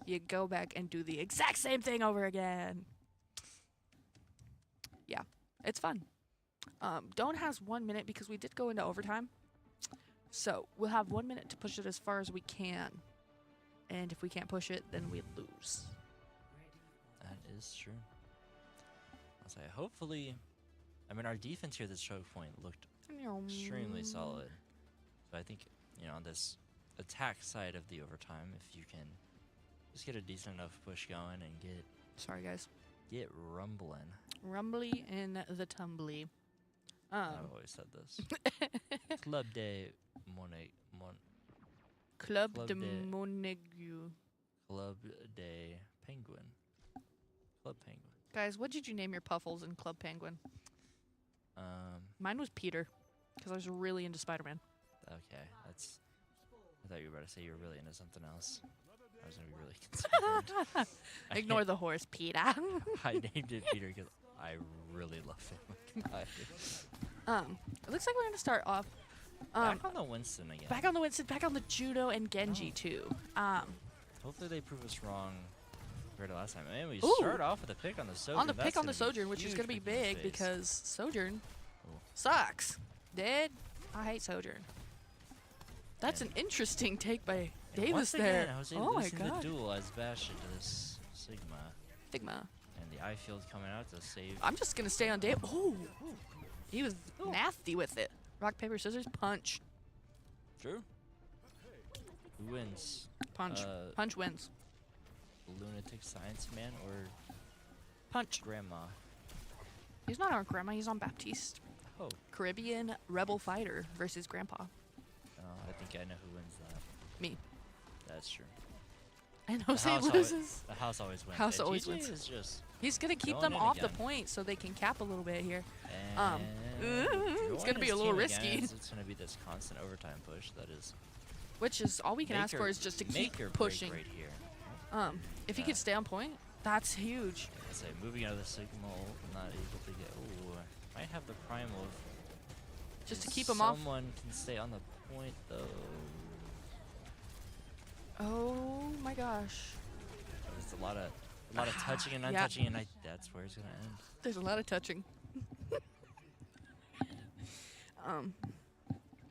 you go back and do the exact same thing over again. Yeah, It's fun. Doane has 1 minute because we did go into overtime. So we'll have 1 minute to push it as far as we can. And if we can't push it, then we lose. That is true. I'll say, hopefully, I mean, our defense here at this choke point looked extremely solid. So I think, on this attack side of the overtime, if you can just get a decent enough push going and get... Sorry, guys. Get rumbling. Rumbly in the tumbly. I've always said this. Club de Club de de- Montague. Club de Penguin. Club Penguin. Guys, what did you name your Puffles in Club Penguin? Mine was Peter, because I was really into Spider-Man. Okay, that's... I thought you were about to say you were really into something else. I was going to be really concerned. Ignore the horse, Peter. I named it Peter because I really love him. It looks like we're going to start off... back on the Winston again. Back on the Winston, back on the Judo and Genji, too. Hopefully they prove us wrong compared to last time. Man, we Ooh. start off with a pick on the Sojourn. On the That's pick on the gonna be Sojourn, which is huge going to be kick in the big face. because Sojourn Ooh. sucks. Dead. I hate Sojourn. That's And- an interesting take by And Davis once there. again, Jose Oh my losing god. the duel as Bash into this Sigma. Stigma. And the I field coming out to save. I'm just going to stay on Dave. Oh. He was nasty with it. Rock, paper, scissors, punch. True. Who wins? Punch. Punch wins. Lunatic Science Man or Punch. Grandma? He's not on Grandma, he's on Baptiste. Oh, Caribbean Rebel Fighter versus Grandpa. I think I know who wins that. Me. That's true. And The Jose house loses. the house always wins. House And always TJ wins. Is just He's going to keep going them in off the again. point so they can cap a little bit here. And it's join gonna be his a little team risky. again, as It's going to be this constant overtime push that is Which is all we can ask make for or- is just to make keep or break pushing. right here. If he Yeah. could stay on point, that's huge. Like I say, moving out of the Sigma ult, not able to get. Ooh, might have the primal. Just to keep him off. Someone can stay on the point though. Oh my gosh. There's a lot of touching and Yeah. untouching, and that's where it's gonna end. There's a lot of touching.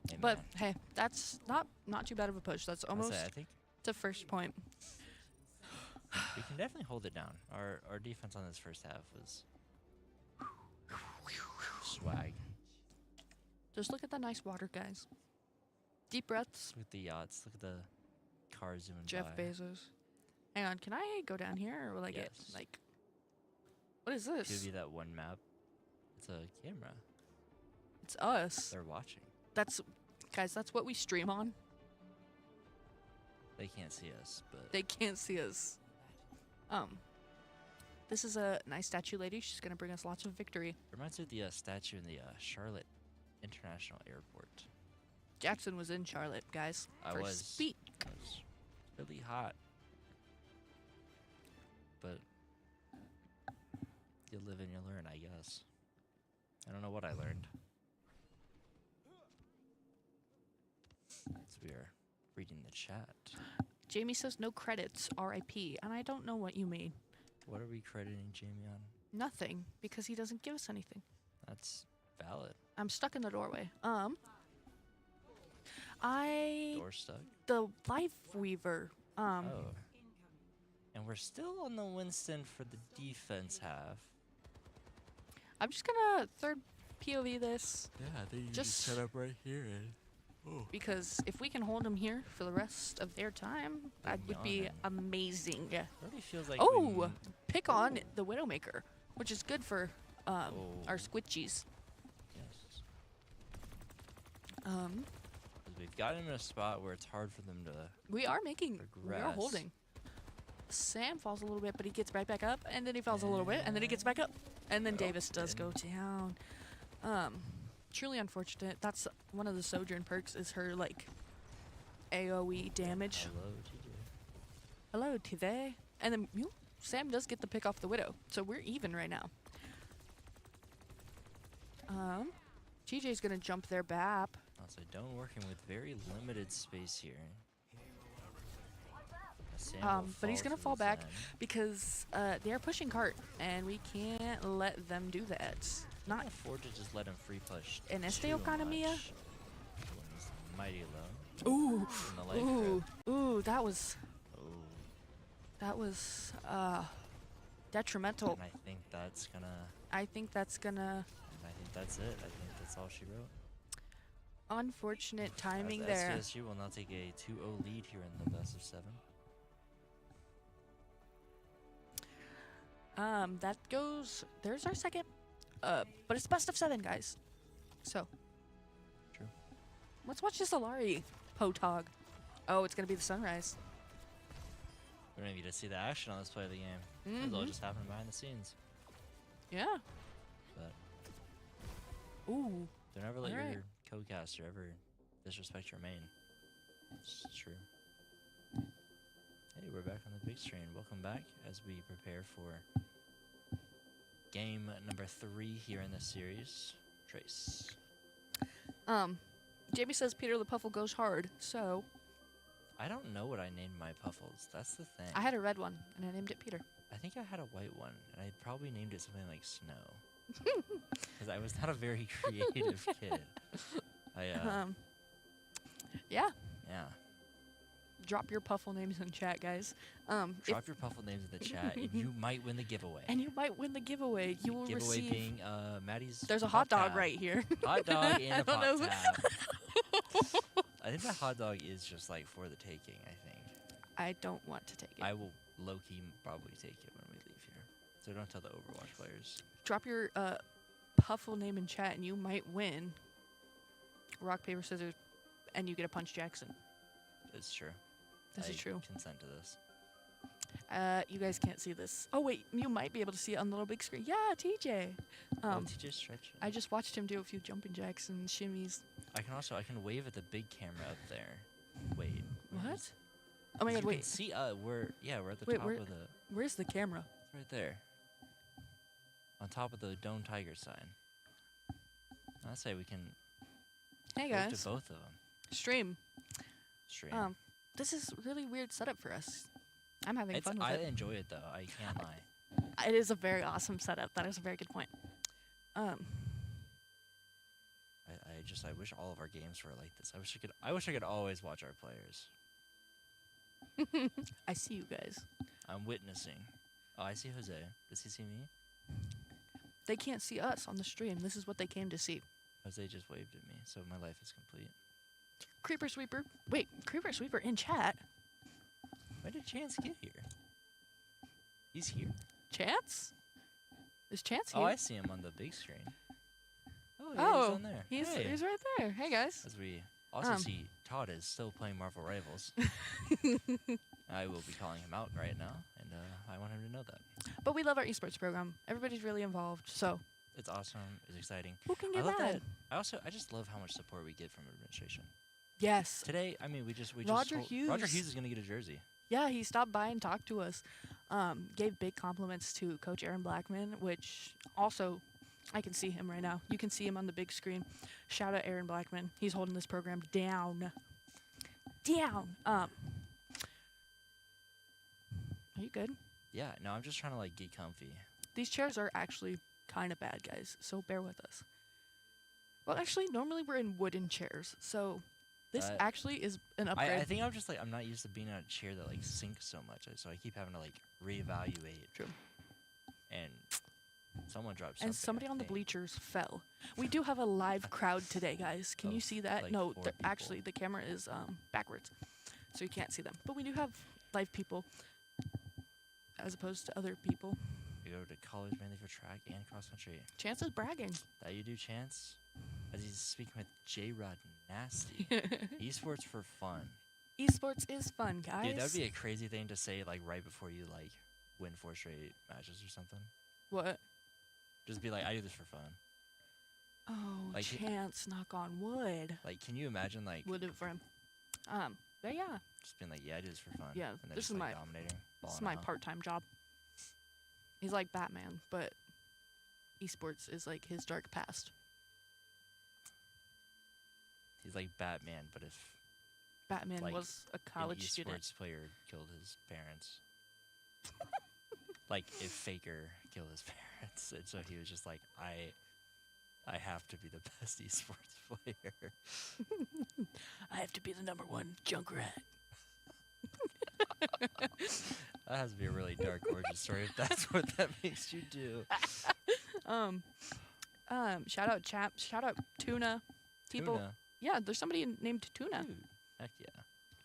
Hey, But man, hey, that's not too bad of a push. That's I'll almost say, I think the first point. we can definitely hold it down. Our defense on this first half was swag. Just look at the nice water, guys. Deep breaths. Look at the yachts. Look at the cars zooming Jeff by. Bezos. Hang on, can I go down here or will I get Yes. like? What is Give this? you that one map. It's a camera. It's us. They're watching. That's guys. That's what we stream on. They can't see us, but They can't see us. This is a nice statue lady. She's gonna bring us lots of victory. reminds me of the statue in the Charlotte International Airport. Jackson was in Charlotte, guys. I for was. Speak. It was really hot. But you live and you learn, I guess. I don't know what I learned. So we are reading the chat. Jamie says no credits, R.I.P. And I don't know what you mean. What are we crediting Jamie on? Nothing, because he doesn't give us anything. That's valid. I'm stuck in the doorway. Door stuck. The Life Weaver. Oh. And we're still on the Winston for the defense half. I'm just gonna third POV this Yeah, I think you Just- set up right here. And because if we can hold them here for the rest of their time, that would be Yawning. amazing. It already feels like Oh, pick on the Widowmaker, which is good for our Oh. squitchies. Yes. Um, 'Cause we've gotten in a spot where it's hard for them to. we are making, we are Regress. holding. Sam falls a little bit, but he gets right back up, and then he falls a little bit, and then he gets back up, and then Davis does go down. Truly unfortunate. That's one of the Sojourn perks is her like AOE damage. Hello, TJ. Hello, TV. And then Sam does get the pick off the Widow, so we're even right now. TJ's gonna jump their BAP. Also, Doane working with very limited space here. But he's gonna fall back because they are pushing cart, and we can't let them do that. Not afford to just let him free push. En este economía. Mighty low. Ooh, that was detrimental. And I think that's gonna. I think that's it. I think that's all she wrote. Unfortunate timing As there. SVSU will now take a 2-0 lead here in the best of 7. That goes. There's our second. But it's best of 7, guys. So. True. Let's watch this Alari Potog. Oh, it's gonna be the sunrise. We're gonna get to see the action on this play of the game. It's all just happening behind the scenes. Yeah. But. Ooh. Don't ever let your co-caster ever disrespect your main. It's true. Hey, we're back on the big screen. Welcome back as we prepare for game number 3 here in this series. Trace. Jamie says Peter the Puffle goes hard, so. I don't know what I named my Puffles. That's the thing. I had a red one, and I named it Peter. I think I had a white one, and I probably named it something like Snow. Because I was not a very creative kid. Yeah. Yeah. Drop your Puffle names in chat, guys. Drop your Puffle names in the chat, and you might win the giveaway. And you might win the giveaway. You will giveaway receive. Being Maddie's. There's a hot dog right here. Hot dog and a don't know. pot tab. I think that hot dog is just like for the taking. I think. I don't want to take it. I will low-key probably take it when we leave here. So don't tell the Overwatch players. Drop your Puffle name in chat, and you might win. Rock, paper, scissors, and you get a Punch Jackson. It's true. This is true. Consent to this. You guys can't see this. Oh wait, you might be able to see it on the little big screen. Yeah, TJ. TJ stretch. I just watched him do a few jumping jacks and shimmies. I can wave at the big camera up there. Wait. What? Oh my God! You Wait. can see we're at the top of the. Where's the camera? It's right there. On top of the Doane Tiger sign. I say we can. Hey wave guys. to both of them. Stream. This is a really weird setup for us. I'm having fun with I it. enjoy it though. I can't lie. It is a very awesome setup. That is a very good point. I wish all of our games were like this. I wish I could always watch our players. I see you guys. I'm witnessing. Oh, I see Jose. Does he see me? They can't see us on the stream. This is what they came to see. Jose just waved at me, so my life is complete. Creeper Sweeper. Wait, Creeper Sweeper in chat. When did Chance get here? He's here. Chance? Is Chance here? Oh, I see him on the big screen. Oh, yeah, he's on there. He's right there. Hey, guys. As we also see, Todd is still playing Marvel Rivals. I will be calling him out right now, and I want him to know that. But we love our esports program. Everybody's really involved, so. It's awesome. It's exciting. Who can get I love mad? that. I just love how much support we get from administration. Yes. Today, I mean, Roger Hughes. Roger Hughes is going to get a jersey. Yeah, he stopped by and talked to us. Gave big compliments to Coach Aaron Blackman, which also, I can see him right now. You can see him on the big screen. Shout out Aaron Blackman. He's holding this program down. Down. Are you good? Yeah, no, I'm just trying to, get comfy. These chairs are actually kind of bad, guys, so bear with us. Well, actually, normally we're in wooden chairs, so this actually is an upgrade. I think I'm just, I'm not used to being on a chair that, sinks so much, so I keep having to, reevaluate. True. And someone dropped something. And somebody on the bleachers fell. We do have a live crowd today, guys. Can you see that? No, actually, the camera is backwards, so you can't see them. But we do have live people, as opposed to other people. You go to college mainly for track and cross country. Chance is bragging. That you do, Chance? As he's speaking with J-Rod Nasty. Esports for fun. Esports is fun, guys. Dude, that would be a crazy thing to say, right before you, win 4 straight matches or something. What? Just be like, I do this for fun. Oh, Chance, knock on wood. Can you imagine, Would do it for him. But yeah. Just being like, yeah, I do this for fun. Yeah, and then this just, is my dominating. This is my part-time job. He's like Batman, but esports is his dark past. He's like Batman, but if Batman like, was a an college student. esports player killed his parents. Like if Faker killed his parents, and so he was just like, I have to be the best esports player. I have to be the #1 Junkrat. That has to be a really dark origin story if that's what that makes you do. Shout out Chaps. Shout out Tuna. People. Tuna. Yeah, there's somebody named Tuna. Dude, heck yeah.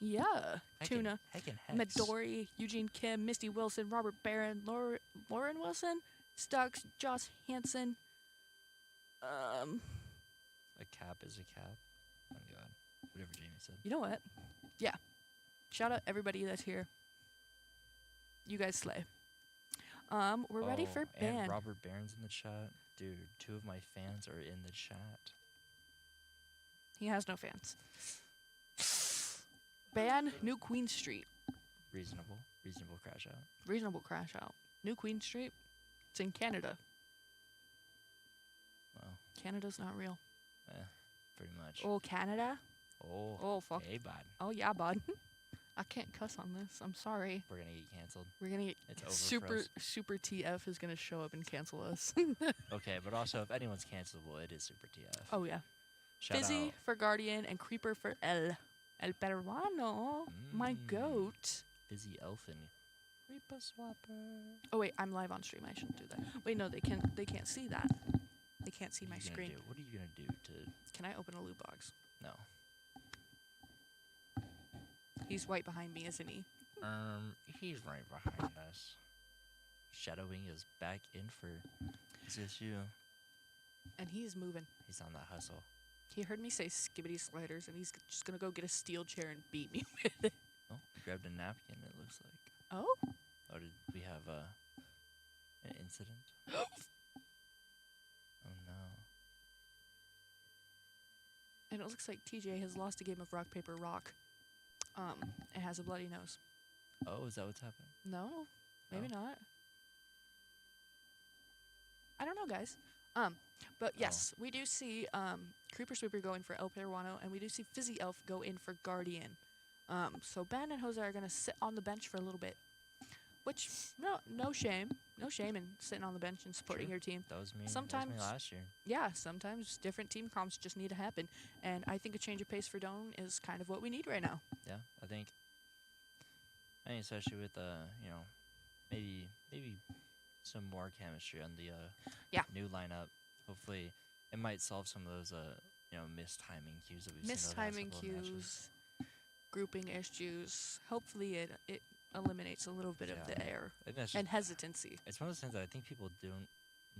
Yeah, Tuna. Heckin' Midori, Eugene Kim, Misty Wilson, Robert Barron, Lauren Wilson, Stux, Josh Hansen. A cap is a cap. Oh god. Whatever Jamie said. You know what? Yeah. Shout out everybody that's here. You guys slay. We're ready for and ban. Robert Barron's in the chat. Dude, 2 of my fans are in the chat. He has no fans. Ban New Queen Street. Reasonable. Reasonable crash out. Reasonable crash out. New Queen Street. It's in Canada. Well, Canada's not real. pretty much. Oh, Canada? Oh, Oh, fuck. hey, bud. Oh, yeah, bud. I can't cuss on this. I'm sorry. We're gonna get canceled. We're gonna get It's over for us. super TF is gonna show up and cancel us. Okay, but also if anyone's cancelable, it is Super TF. Oh yeah. Shout Fizzy out for Guardian and Creeper for El Peruano. My goat. Busy Elfin. Reaper Swapper. Oh wait, I'm live on stream. I shouldn't do that. Wait, no, they can't see that. They can't see my screen. What are you gonna do to? Can I open a loot box? No. He's right behind me, isn't he? He's right behind us. Shadowing is back in for SVSU. And he's moving. He's on that hustle. He heard me say skibbity sliders, and he's just gonna go get a steel chair and beat me with it. Oh, he grabbed a napkin. It looks like. Oh? Oh, did we have an incident? Oh no. And it looks like TJ has lost a game of rock paper rock. It has a bloody nose. Oh, is that what's happening? No, maybe not. I don't know, guys. But yes, we do see Creeper Sweeper go in for El Peruano, and we do see Fizzy Elf go in for Guardian. So Ben and Jose are gonna sit on the bench for a little bit, which no shame in sitting on the bench and supporting True. your team. That was me. Sometimes- that was me last year. Yeah, sometimes different team comps just need to happen, and I think a change of pace for Doane is kind of what we need right now. Yeah, I think especially with maybe some more chemistry on the new lineup. Hopefully, it might solve some of those missed timing cues that we've seen. Mistiming cues, grouping issues. Hopefully, it eliminates a little bit of the error I think that's and just, hesitancy. it's one of those things that I think people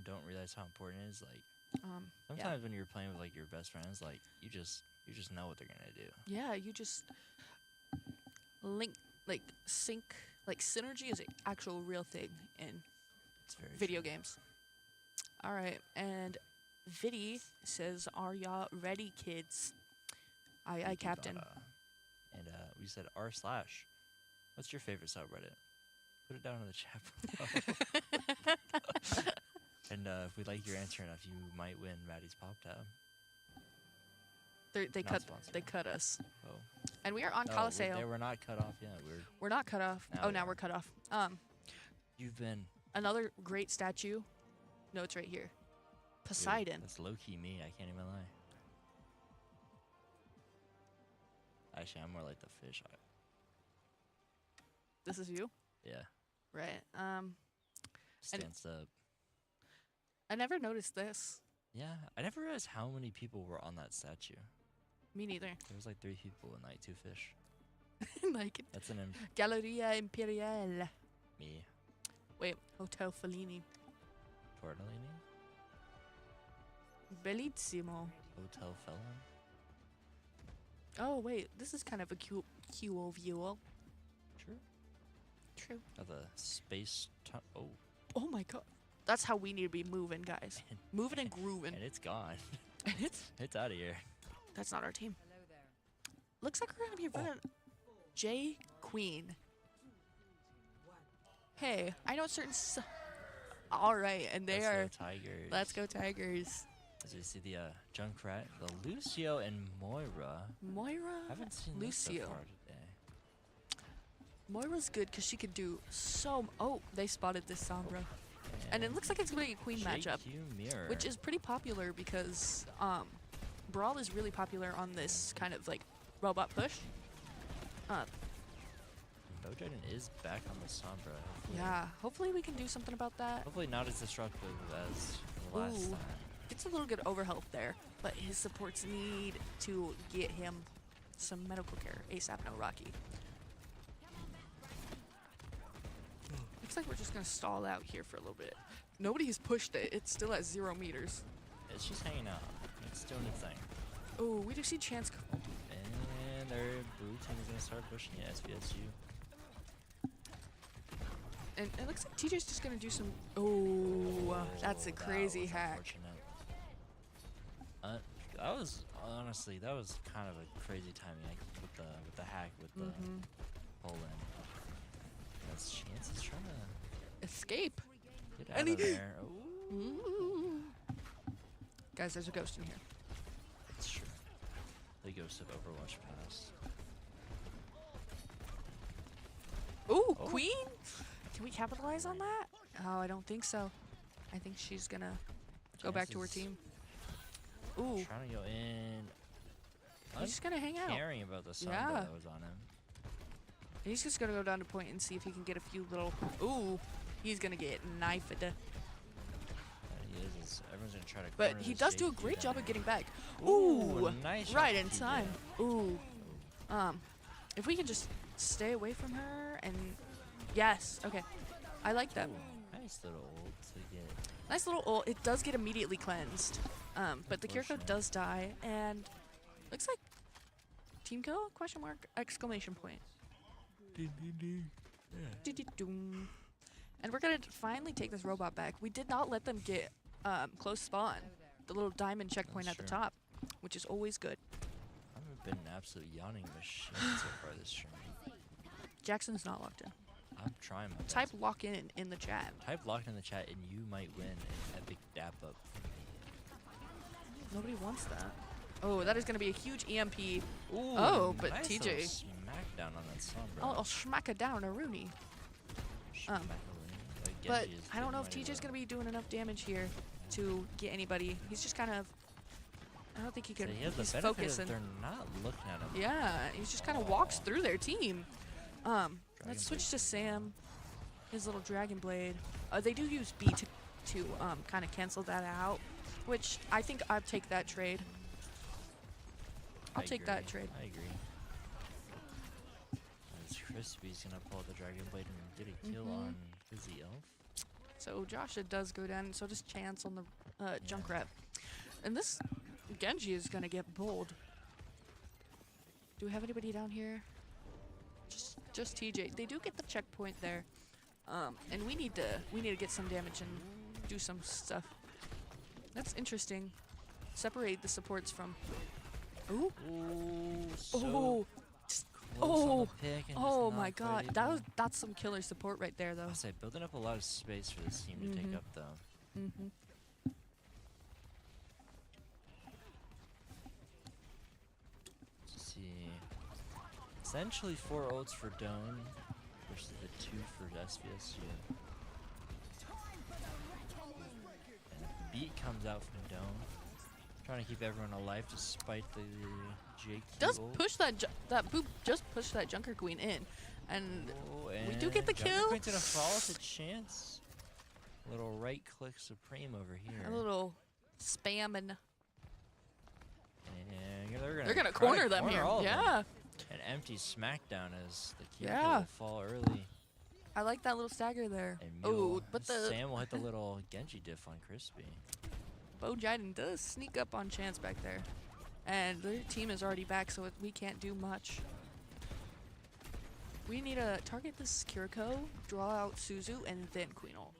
don't realize how important it is. Like Yeah. sometimes when you're playing with like your best friends, like you just know what they're gonna do. Yeah, you just sync. Like synergy is an actual real thing in It's very video true. games. All right, and Viddy says, "Are y'all ready, kids?" Aye, Captain. And we said r/. What's your favorite subreddit? Put it down in the chat below. And if we like your answer enough, you might win Maddie's Pop Tab. They Not cut. sponsored. They cut us, Oh, and we are on no, Coliseum. we're not cut off yet. We're not cut off. Now Oh, we now are. we're cut off. You've been Another great statue. No, it's right here. Poseidon. Dude, that's low key me. I can't even lie. Actually, I'm more like the fish. This is you, Yeah, right? stands up. I never noticed this. Yeah, I never realized how many people were on that statue. Me neither. There was like 3 people and like 2 fish. Like That's an Galleria Imperiale. me. Wait, Hotel Fellini. Tortellini? Bellissimo. Hotel Felon? Oh wait, this is kind of a cute view. Sure. True. Got the space. Oh, Oh my god. That's how we need to be moving, guys. Moving and grooving. and it's gone. And It's out of here. that's not our team. Looks like we're gonna be running J Queen. Hey, I know certain. All right, and they Let's are. go Tigers. Let's go Tigers. As we see the Junkrat, the Lucio and Moira. Moira? Haven't seen this so Lucio. far today. Moira's good because she could do so. Oh, they spotted this Sombra. And it looks like it's going to be a queen matchup, Mirror. which is pretty popular because Brawl is really popular on this kind of like robot push. Doane is back on the Sombra. Yeah, hopefully we can do something about that. Hopefully not as destructive as the last time. Gets a little good overhealth there, but his supports need to get him some medical care ASAP. No Rocky. Looks like we're just gonna stall out here for a little bit. Nobody has pushed it. It's still at 0 meters. It's just hanging out. It's doing its thing. Oh, we do see Chance. And their blue team is gonna start pushing it. SVSU. And it looks like TJ's just gonna do some. Oh, that's a crazy hack. That was honestly kind of a crazy timing, like with the hack with the pull in. That's Chance is trying to Escape. get out of there. Ooh. Guys, there's a ghost in here. It's true. The ghost of Overwatch passed. Ooh, Queen? Can we capitalize on that? Oh, I don't think so. I think she's gonna go back to her team. Ooh. Trying to go in. He's just gonna hang out. Caring about the Sombra that was on him. He's just gonna go down to point and see if he can get a few little. Ooh, he's gonna get knifed. He is. Everyone's gonna try to. But he does do a great job of getting back. Ooh, nice right in time. Ooh. If we can just stay away from her and yes, okay, I like that. Nice little ult to get. Nice little ult. It does get immediately cleansed. But the Kiriko does die, and looks like team kill? Question mark! Exclamation point. Doom. And we're gonna finally take this robot back. We did not let them get close spawn, the little diamond checkpoint at the top, which is always good. I've been an absolute yawning machine so far this stream. Jackson's not locked in. I'm trying my best. Type lock in the chat. Type lock in the chat and you might win an epic dap up. Nobody wants that. Oh, that is going to be a huge EMP. Ooh, oh, but nice TJ. Smackdown on that Sombra. I'll smack it down, a Rooney. But I don't know if TJ's going to be doing enough damage here to get anybody. He's just kind of. I don't think he can. He's focusing. They're not looking at him. Yeah, he just kind of walks through their team. Let's switch to Sam. His little Dragon Blade. They do use B to kind of cancel that out, which I think I'd take that trade. I'll take that trade. I agree. As Crispy's gonna pull out the Dragon Blade and get a kill on Fizzy Elf. So Joshua does go down, and so does Chance on the Junkrat. And this Genji is gonna get bold. Do we have anybody down here? Just TJ. They do get the checkpoint there, and we need to get some damage and do some stuff. That's interesting. Separate the supports from. Ooh. Oh my God. That's some killer support right there, though. I say building up a lot of space for this team to take up, though. Let's see. Essentially 4 ults for Doane versus the 2 for SVSU. And beat comes out from Doane. Trying to keep everyone alive despite the JQ Does ult. push that boop just push that Junker Queen in, and we do get the Junker kill. Queen's gonna fall with a chance. A little right click supreme over here. A little spamming. And They're gonna corner them here. Yeah. An empty smackdown as the kill Yeah. will fall early. I like that little stagger there. And Oh, but the Sam will hit the little Genji diff on Crispy. Bo Jiden does sneak up on Chance back there. And their team is already back, so we can't do much. We need to target this Kiriko, draw out Suzu, and then Queen ult.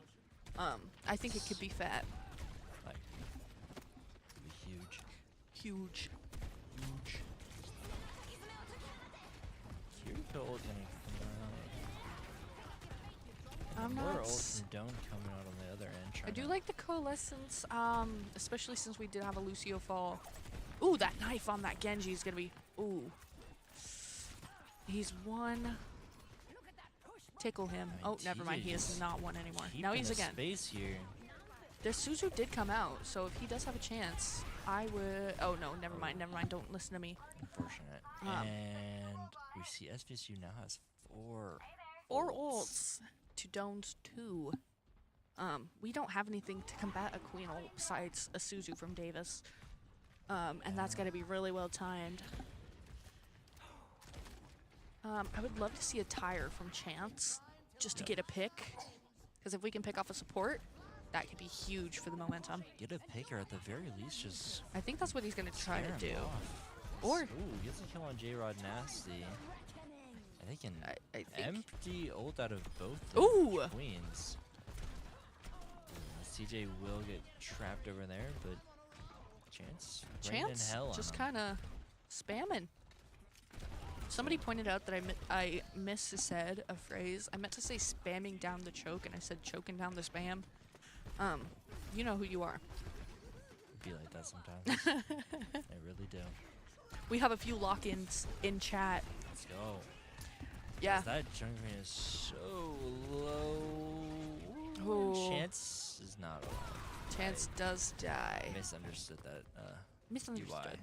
I think it could be fat. Like, it'd be huge. Huge. Huge. Kiriko ult gonna come out. I'm More not. ult from Doane coming out on the other end. I do like the coalescence, especially since we did have a Lucio fall. Ooh, that knife on that Genji is gonna be. Ooh. He's one. Tickle him. I mean, Oh, never mind. He is not one anymore. Now he's again. Space here. The Suzu did come out, so if he does have a chance, I would. Oh no, never mind. Never mind. Don't listen to me. Unfortunate. And we see SVSU now has four ults to Doane's 2. We don't have anything to combat a Queen ult besides a Suzu from Davis. And that's got to be really well timed. I would love to see a tire from Chance just to get a pick. Because if we can pick off a support, that could be huge for the momentum. Get a pick, or at the very least just... I think that's what he's going to try to do. Or... Ooh, gets a kill on J-Rod Nasty. And they can empty ult out of both the Queens. CJ will get trapped over there, but Chance in hell just kind of spamming. Somebody pointed out that I missaid a phrase. I meant to say spamming down the choke, and I said choking down the spam. You know who you are. Be like that sometimes. I really do. We have a few lock-ins in chat. Let's go. Yeah. That junk green is so low. Ooh. Chance is not alive. Chance does die. Misunderstood that. Misunderstood. UI.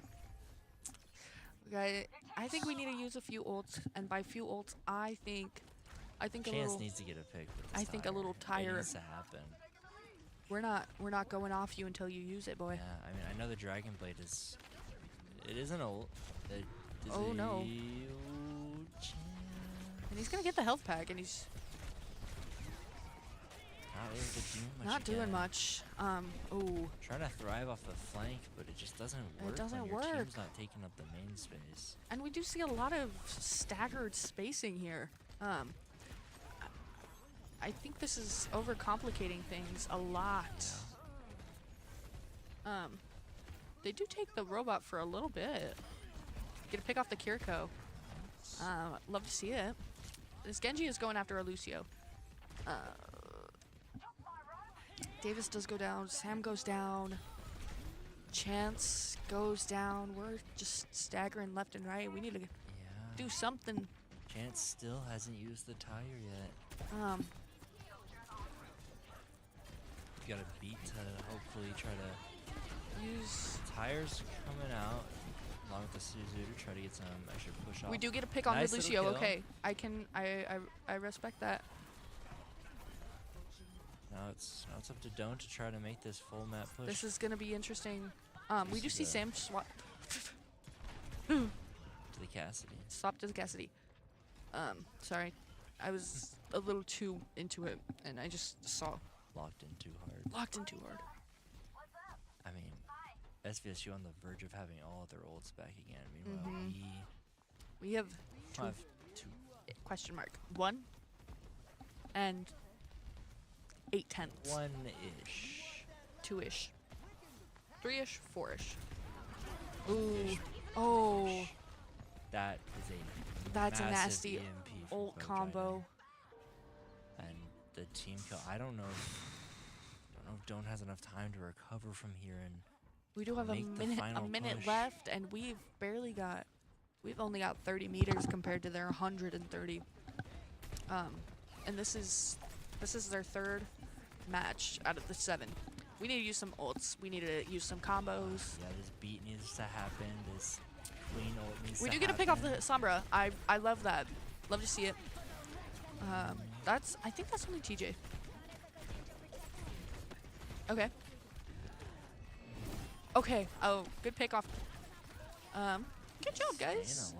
Okay, I think we need to use a few ults, and by few ults, I think Chance needs to get a pick. With I think a little tire. It needs to happen. We're not going off you until you use it, boy. Yeah, I mean, I know the Dragon Blade is. It is an ult. It is no. And he's gonna get the health pack, and he's not able to do much. Not doing much. Ooh. Trying to thrive off the flank, but it just doesn't work. It doesn't when work. Your team's not taking up the main space. And we do see a lot of staggered spacing here. I think this is overcomplicating things a lot. Yeah. They do take the robot for a little bit. Get to pick off the Kiriko. Love to see it. This Genji is going after a Lucio. Davis does go down. Sam goes down. Chance goes down. We're just staggering left and right. We need to do something. Chance still hasn't used the tire yet. You got a beat to hopefully try to use tires coming out along with the Suzu to try to get some extra push off. We do get a pick on the Lucio. Okay, I respect that. Now it's up to Doane to try to make this full map push. This is gonna be interesting. We do see Sam swap to the Cassidy. Swap to the Cassidy. Sorry, I was a little too into it, and I just saw locked in too hard. Locked in too hard. I mean, SVSU on the verge of having all of their ults back again. Meanwhile, we have two question mark 1 and 8/10. 1-ish. 2-ish. 3-ish. 4-ish. Ooh. Oh. That is That's a nasty EMP ult combo. And the team kill. I don't know if Doane has enough time to recover from here and we do have a minute left, and we've only got 30 meters compared to their 130. And this is their third match out of the 7. We need to use some ults. We need to use some combos. Yeah, this beat needs to happen. This clean ult needs to happen. We do get to pick off the Sombra. I love that. Love to see it. I think that's only TJ. Okay. Okay. Oh, good pick off. Good job, guys.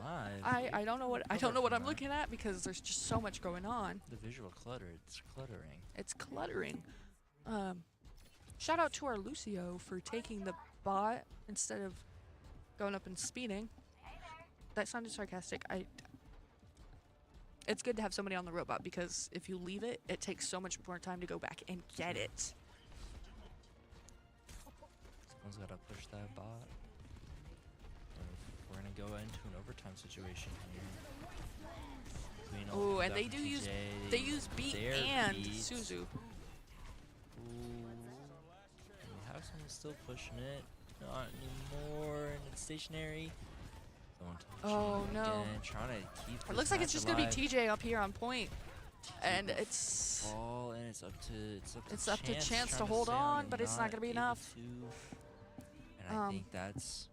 I don't know what I'm looking at because there's just so much going on. The visual clutter, it's cluttering. It's cluttering. Shout out to our Lucio for taking the bot instead of going up and speeding. That sounded sarcastic. It's good to have somebody on the robot because if you leave it, it takes so much more time to go back and get it. Someone's got to push that bot. We're going to go into an overtime situation here. Oh, and they use beat and Suzu. Ooh. still pushing it. Not anymore. And it's stationary. Oh no. Again, trying to keep It looks like it's just gonna be TJ up here on point. And it's ball, and it's up to Chance to hold on, but it's not gonna be enough. And I think that's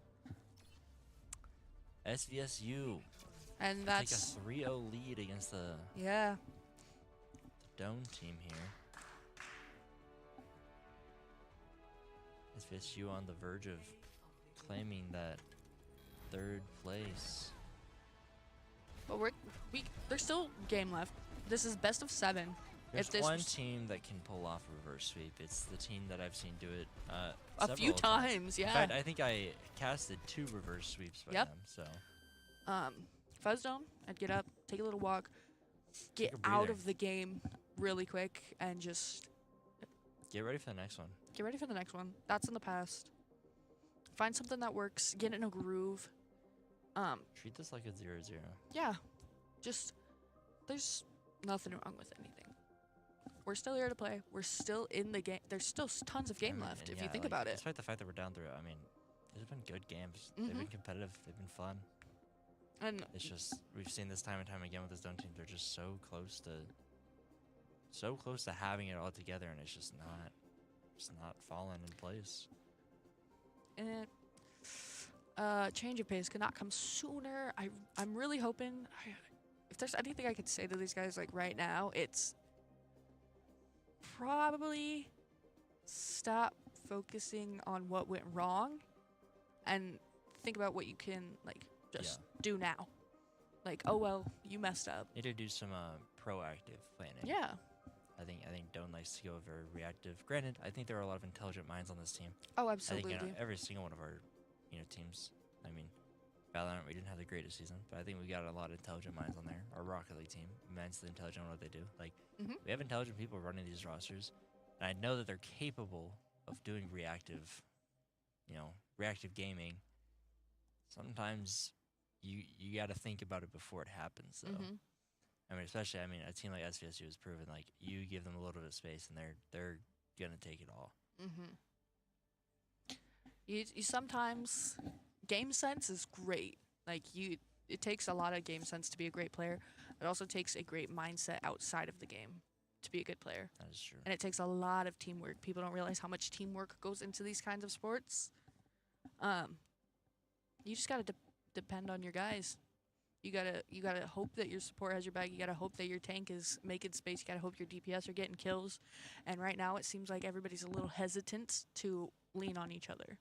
SVSU. And that's take a 3-0 lead against the Doane team here. SVSU on the verge of claiming that 3rd place. But there's still game left. This is best of 7. There's one team that can pull off a reverse sweep. It's the team that I've seen do it a few times. Yeah. In fact, I think I casted 2 reverse sweeps by them. So. Fuzz Dome, I'd get up, take a little walk, get out of the game really quick, and just get ready for the next one. Get ready for the next one. That's in the past. Find something that works. Get in a groove. Treat this like a 0-0. Yeah. Just there's nothing wrong with anything. We're still here to play. We're still in the game. There's still tons of game left if you think about it. Despite the fact that we're down through, I mean, there's been good games. They've been competitive. They've been fun. And it's just we've seen this time and time again with this Doane team. They're just so close to having it all together, and it's just not falling in place. And change of pace could not come sooner. I'm really hoping. If there's anything I could say to these guys like right now, it's probably stop focusing on what went wrong and think about what you can like just do now. Like, oh well, you messed up. Need to do some proactive planning. Yeah. I think Doane likes to go very reactive. Granted, I think there are a lot of intelligent minds on this team. Oh, absolutely. I think every single one of our teams. I mean, Valorant, we didn't have the greatest season, but I think we got a lot of intelligent minds on there. Our Rocket League team, immensely intelligent on what they do. Like, we have intelligent people running these rosters, and I know that they're capable of doing reactive gaming. Sometimes you got to think about it before it happens, though. I mean, especially, a team like SVSU has proven, like, you give them a little bit of space, and they're going to take it all. You sometimes game sense is great. Like it takes a lot of game sense to be a great player. It also takes a great mindset outside of the game to be a good player. That is true. And it takes a lot of teamwork. People don't realize how much teamwork goes into these kinds of sports. You just gotta depend on your guys. You gotta hope that your support has your back. You gotta hope that your tank is making space. You gotta hope your DPS are getting kills. And right now it seems like everybody's a little hesitant to lean on each other.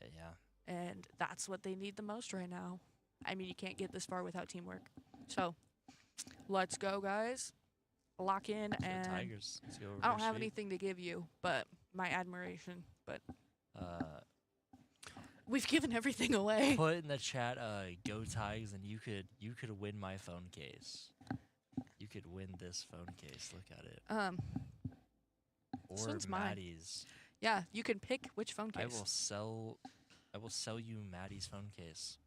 Yeah. And that's what they need the most right now. I mean, you can't get this far without teamwork. So, let's go, guys. Lock in and Tigers. Let's go over I don't have anything to give you, but my admiration. But we've given everything away. Put in the chat, go Tigers, and you could win my phone case. You could win this phone case. Look at it. Or Maddie's. Yeah, you can pick which phone case. I will sell you Maddie's phone case.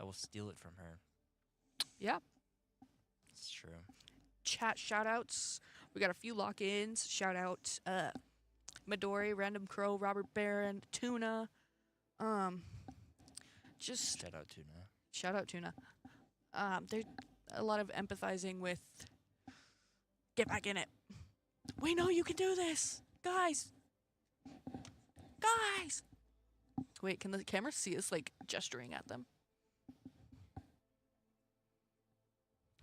I will steal it from her. Yeah. It's true. Chat shout-outs. We got a few lock-ins. Shout-out Midori, Random Crow, Robert Barron, Tuna. Just Shout-out Tuna. Shout-out Tuna. There's a lot of empathizing with get back in it. We know you can do this. Guys. Wait, can the camera see us, like, gesturing at them?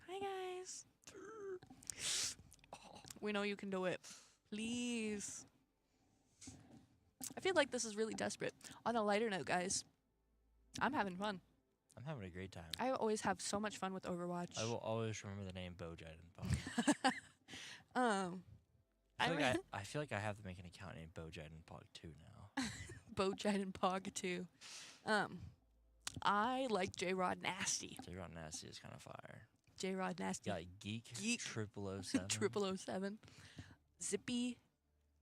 Hi, guys. We know you can do it. Please. I feel like this is really desperate. On a lighter note, guys, I'm having fun. I'm having a great time. I always have so much fun with Overwatch. I will always remember the name Bojiden Pog. I feel like I have to make an account named Bojiden Pog 2 now. Bojiden Pog 2. I like J-Rod Nasty. J-Rod Nasty is kind of fire. J-Rod Nasty. Got Geek 007. 007. Zippy.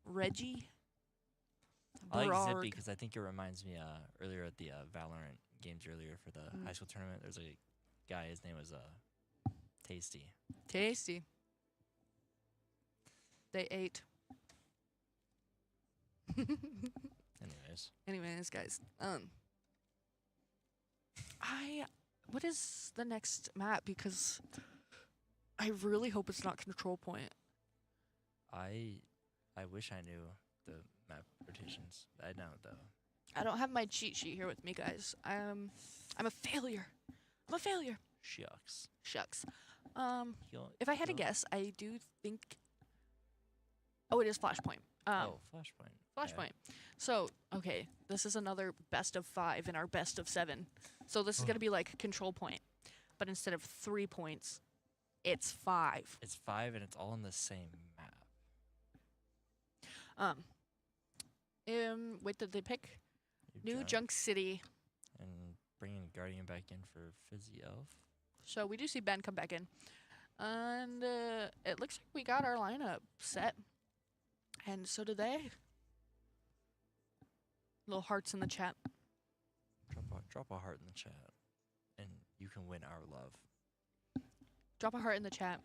Reggie. I like Zippy because I think it reminds me earlier at the Valorant games earlier for the high school tournament. There's a guy, his name was Tasty. Tasty. They ate. Anyways, guys. What is the next map? Because I really hope it's not control point. I wish I knew the map rotations. I don't though. I don't have my cheat sheet here with me, guys. I'm a failure. I'm a failure. Shucks. Shucks. If I had to guess, I do think. Oh, it is Flashpoint. Flashpoint. Flashpoint. So, okay, this is another best of 5 in our best of 7. So this is gonna be like control point, but instead of 3 points, it's 5. It's 5, and it's all in the same map. What did they pick? New Junk. Junk City. And bringing Guardian back in for Fizzy Elf. So we do see Ben come back in. And it looks like we got our lineup set. And so do they. Little hearts in the chat. Drop a heart in the chat, and you can win our love. Drop a heart in the chat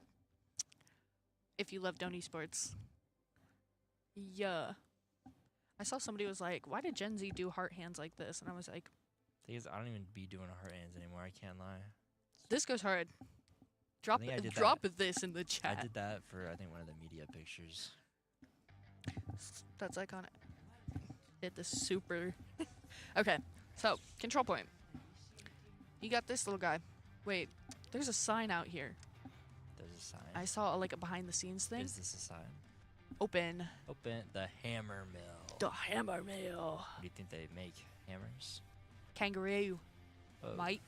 if you love Doane Esports. Yeah. I saw somebody was like, why did Gen Z do heart hands like this? And I was like, Thing is, I don't even be doing heart hands anymore. I can't lie. this goes hard. Drop this in the chat. I did that for, I think, one of the media pictures. That's iconic. Hit the super. Okay, so control point. You got this little guy. Wait, there's a sign out here. There's a sign. I saw like a behind the scenes thing. Is this a sign? Open. Open the hammer mill. The hammer mill. Do you think they make hammers? Kangaroo. Oh, Mate.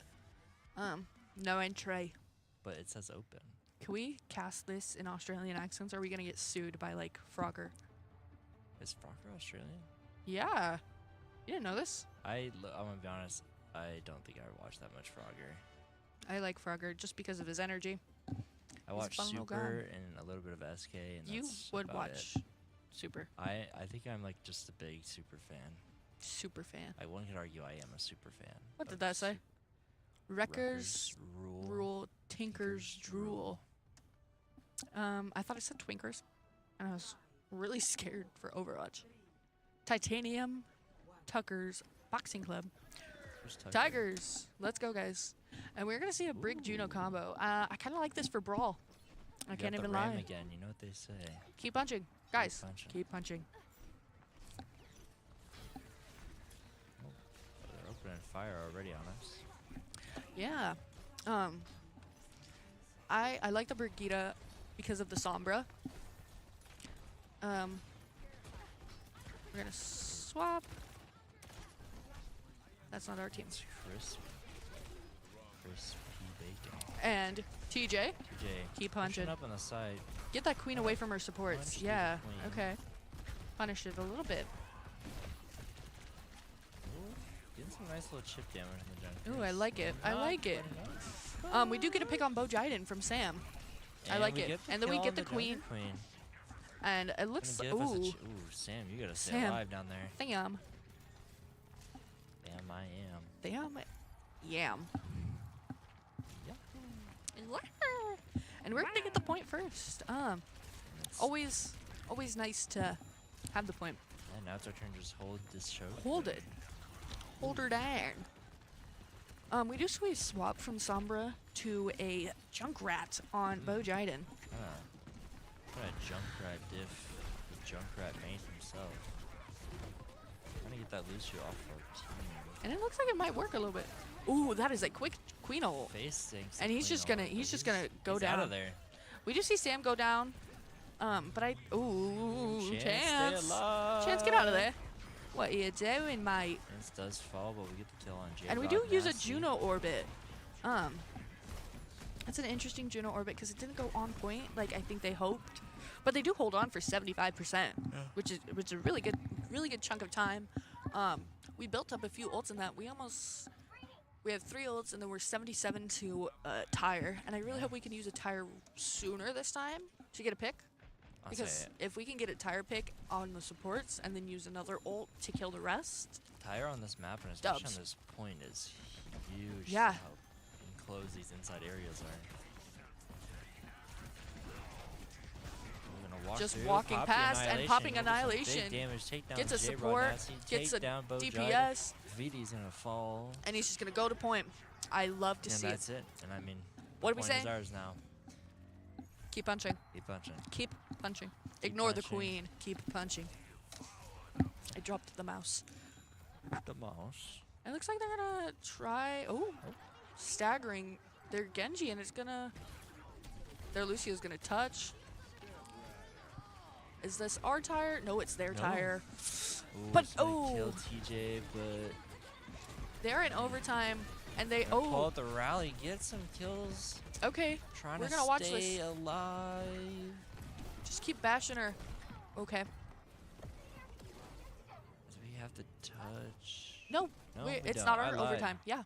No entry. but it says open. Can we cast this in Australian accents? Or are we gonna get sued by like Frogger? Is Frogger Australian? Yeah. You didn't know this? I'm gonna be honest. I don't think I watched that much Frogger. I like Frogger just because of his energy. I watched Super and a little bit of SK, and you that's would about watch it. Super. I think I'm like just a big Super fan. Super fan. One could argue I am a super fan. What did that say? Wreckers rule, Tinkers drool. I thought it said Twinkers, and I was really scared for Overwatch. Titanium, Tucker's Boxing Club. Tigers, let's go, guys. And we're gonna see a Brig Juno combo. I kind of like this for Brawl. I can't even lie. Again, you know what they say. Keep punching, guys. Keep punching. Oh, they're opening fire already on us. Yeah. I like the Brigitte because of the Sombra. We're gonna swap. That's not our team. It's crispy bacon. And TJ, keep punching. Up on the side. Get that queen away from her supports. Yeah. Okay. Punish it a little bit. Ooh, getting some nice little chip damage in the jungle. Ooh, I like it. I like it. We do get a pick on Bo Jiden from Sam. And I like it. And then we get the queen. And it looks. Ooh, Sam, you gotta stay alive down there. Damn. Damn, I am. Damn. Yam. And we're gonna get the point first. Always nice to have the point. And now it's our turn to just hold this show. Hold it. Hold her down. We do swap from Sombra to a Junkrat on Bo Jiden. What a Junkrat diff. The Junkrat main himself. Trying to get that Lucio off our team. And it looks like it might work a little bit. Ooh, that is a quick queen ult. Face stinks. And he's just gonna go down. Out of there. We do see Sam go down. But Chance, get out of there. What are you doing, mate? Chance does fall, but we get the kill on J. And we do use a Juno orbit. That's an interesting Juno orbit because it didn't go on point like I think they hoped. But they do hold on for 75%, which is a really good chunk of time. We built up a few ults in that. We have 3 ults and then we're 77 to tire. And I really hope we can use a tire sooner this time to get a pick. Because if we can get a tire pick on the supports and then use another ult to kill the rest. Tire on this map and especially on this point is huge. Yeah. How enclosed these inside areas are. Moving walks just through, walking pop the past and popping Look at some big Annihilation. damage, takedown Gets a J-Rod support, Nasty, gets a takedown Bo Dragon. DPS, VD's gonna fall. and he's just gonna go to point. I love to And see it. that's it. And I mean, What the are we point is saying? ours now. Keep punching. Keep punching. Keep punching. Ignore the punching. queen. Keep punching. I dropped the mouse. The mouse. It looks like they're gonna try. Oh, staggering their Genji, and it's gonna. Their Lucio's gonna touch. Is this our tire? No, it's their No. tire. Ooh, But it's gonna oh, kill TJ, but they're in overtime, and they pull oh. out the rally, get some kills. Okay, Trying we're to gonna watch stay this. alive. Just keep bashing her. Okay. Do we have to touch? No, No, we, we it's don't. not I our lied. overtime. Yeah,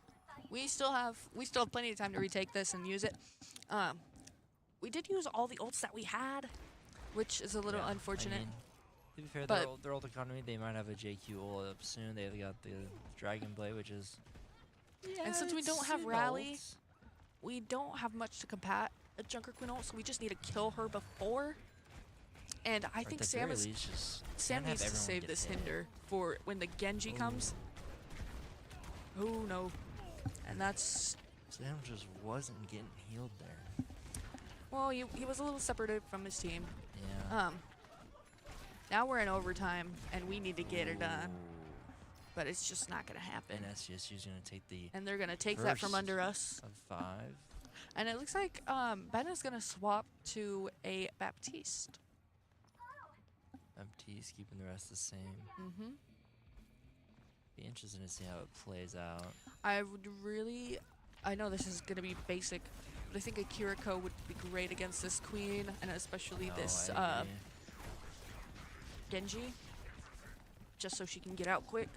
we still have plenty of time to retake this and use it. We did use all the ults that we had, which is a little Yeah, unfortunate. I mean, to be fair, but their ult economy, they might have a JQ ult up soon. They've got the Dragon Blade, which is. Yeah, and since we don't it's have an rally, ult. we don't have much to combat a Junker Queen ult, so we just need to kill her before. And I Or at think the Sam very is least, just Sam can't have needs to everyone save get this hit. hinder for when the Genji comes. Oh no, and that's Sam just wasn't getting healed there. well, he was a little separated from his team. Yeah. Now we're in overtime, and we need to get her done, Ooh. but it's just not gonna happen. And SVSU's gonna take the And they're gonna take that from first under us. of 5. And it looks like Ben is gonna swap to a Baptiste. MT's keeping the rest the same. Mm-hmm. Be interesting to see how it plays out. I would really, I know this is gonna be basic, but I think a Kiriko would be great against this queen, and especially No, this I agree. Genji, just so she can get out quick.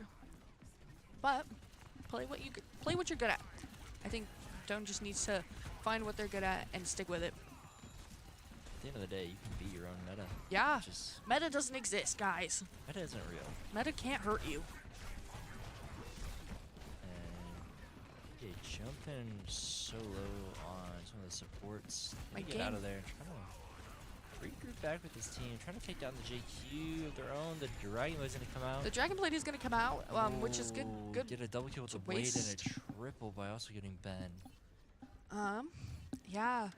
But play what you're good at. I think Doane just needs to find what they're good at and stick with it. At the end of the day, you can beat your own meta. Yeah, Just meta doesn't exist, guys. meta isn't real. Meta can't hurt you. And yeah, jumping so low on some of the supports. My Get out game- of there. Trying to regroup back with this team. Trying to take down the JQ of their own. The Dragon Blade's gonna come out. The Dragon Blade is gonna come out, which is good. Ooh, Good. Get a double kill with It's a the blade and a waste. triple by also getting Ben. Yeah.